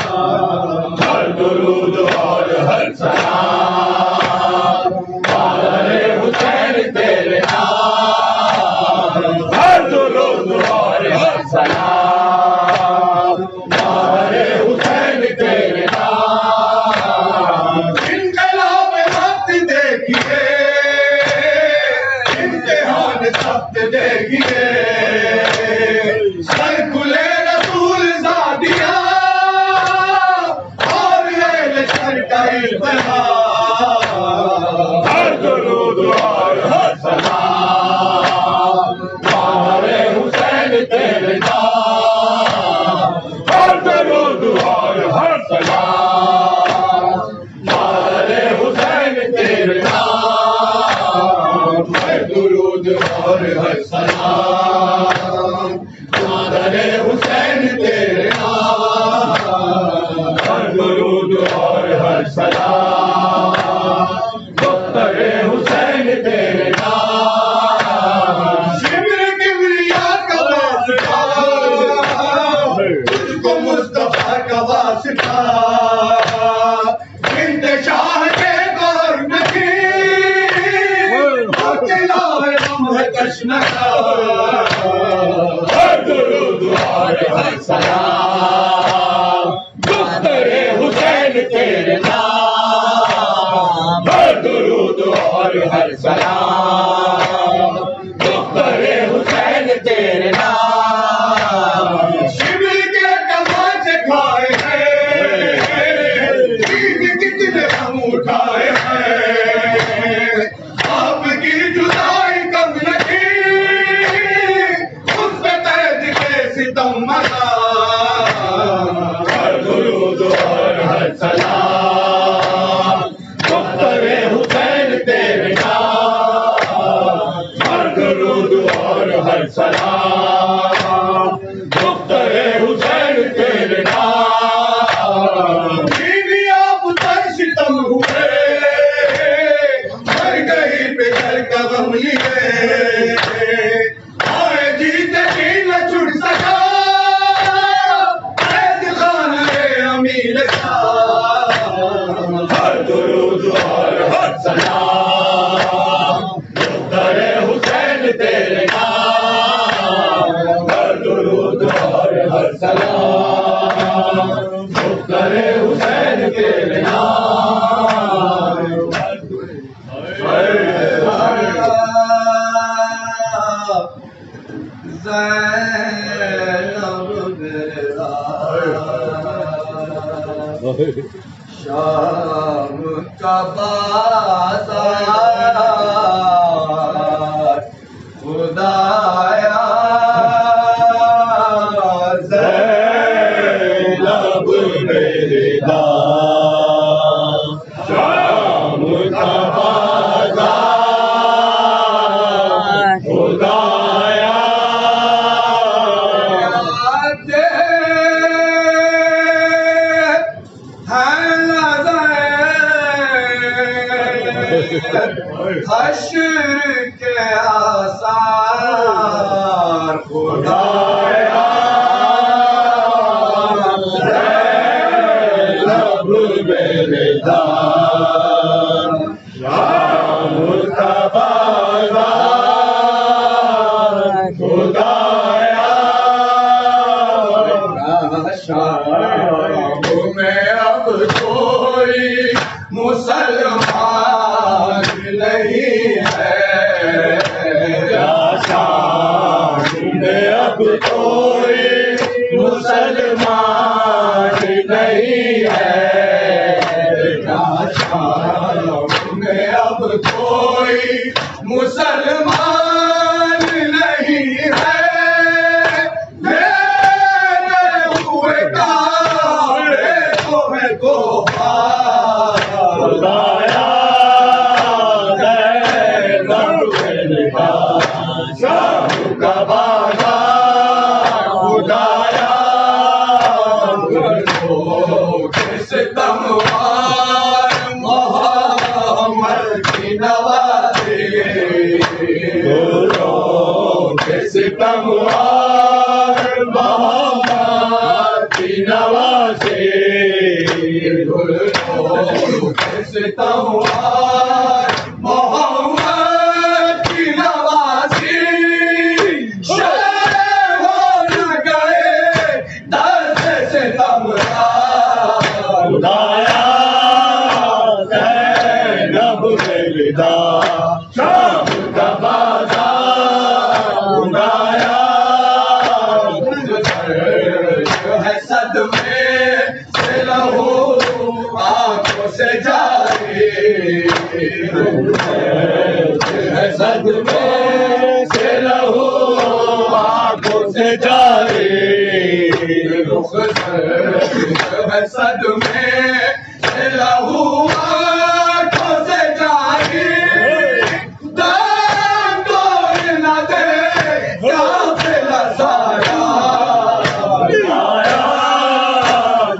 ہر درود اور ہر سلام مادر حسین تیرے نام، ہر درود اور ہر سلام مادر حسین تیرے نام۔ انقلاب وقت دیکھیے، امتحان سخت دیکھیے، سر کھلے رسول زادیاں اور اہل شر کا التحام، ہر درود اور ہر سلام مادر حسین تیرے نام، ہر درود اور ہر سلام مادر حسین تیرے نام، ہر درود اور ہر سلام مادر حسین تیرے نام، ہر درود اور ہر سلام دختر حسین تیرے کا انتشار کے دور نہیں قلعہ غم ہے تشنہ کا ہر درود اور ہر سلام دختر حسین تیرے نام ہر درود اور ہر سلام دختر حسین تیرے نام شبل کے کمان سے کھائے ہیں عید کتنے ہم اٹھائے ہیں آپ کی جدائی کم لگی اس پہ قید کے ستم مزا ہر درود اور ہر سلام دختر حسین تیرے نام ہر درود اور ہر سلام دختر حسین تیرے نام بیوی آپ پر ستم ہوئے ہر کہیں پہ گھر کا غم لیے آئے جیتے بھی نہ چھڑ سکا قید خانہ امیر شاہ ہر درود اور ہر سلام دختر حسین تیرے نام ہر درود اور ہر سلام دختر حسین تیرے نام شام کا بازار خدایا زینب میرے دام شام کا بازار خدایا حشر کے آثار خدایا زینب میرے دام شام کا بازار خدایا شام میں اب کوئی مسلمان نہیں ہے شام میں اب کوئی مسلمان نہیں ہے شام میں اب کوئی مسلمان نہیں ہے میرے ہوئے کعبے کو ہے گوہر خدایا شام کا بازار خدایا ستموار محمد کی نوازی ستموار محمد کی نوازی ستموار محمد کی نوازی شہ ہو نہ گئے درد سے خدایا زینب میرے دام شام کا بازار خدایا ہے صدمے سے لہو آنکھوں سے جاری ہے صدمے سے لہو آنکھوں سے جاری ہے صدمے سے لہو آنکھوں سے جاری دم توڑ نہ دے قافلہ سارا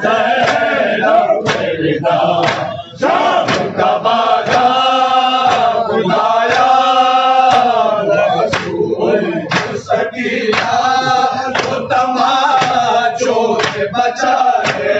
زینب میرے دام شام کا بازار خدایا رسول سکینہ کو تماچوں سے بچائے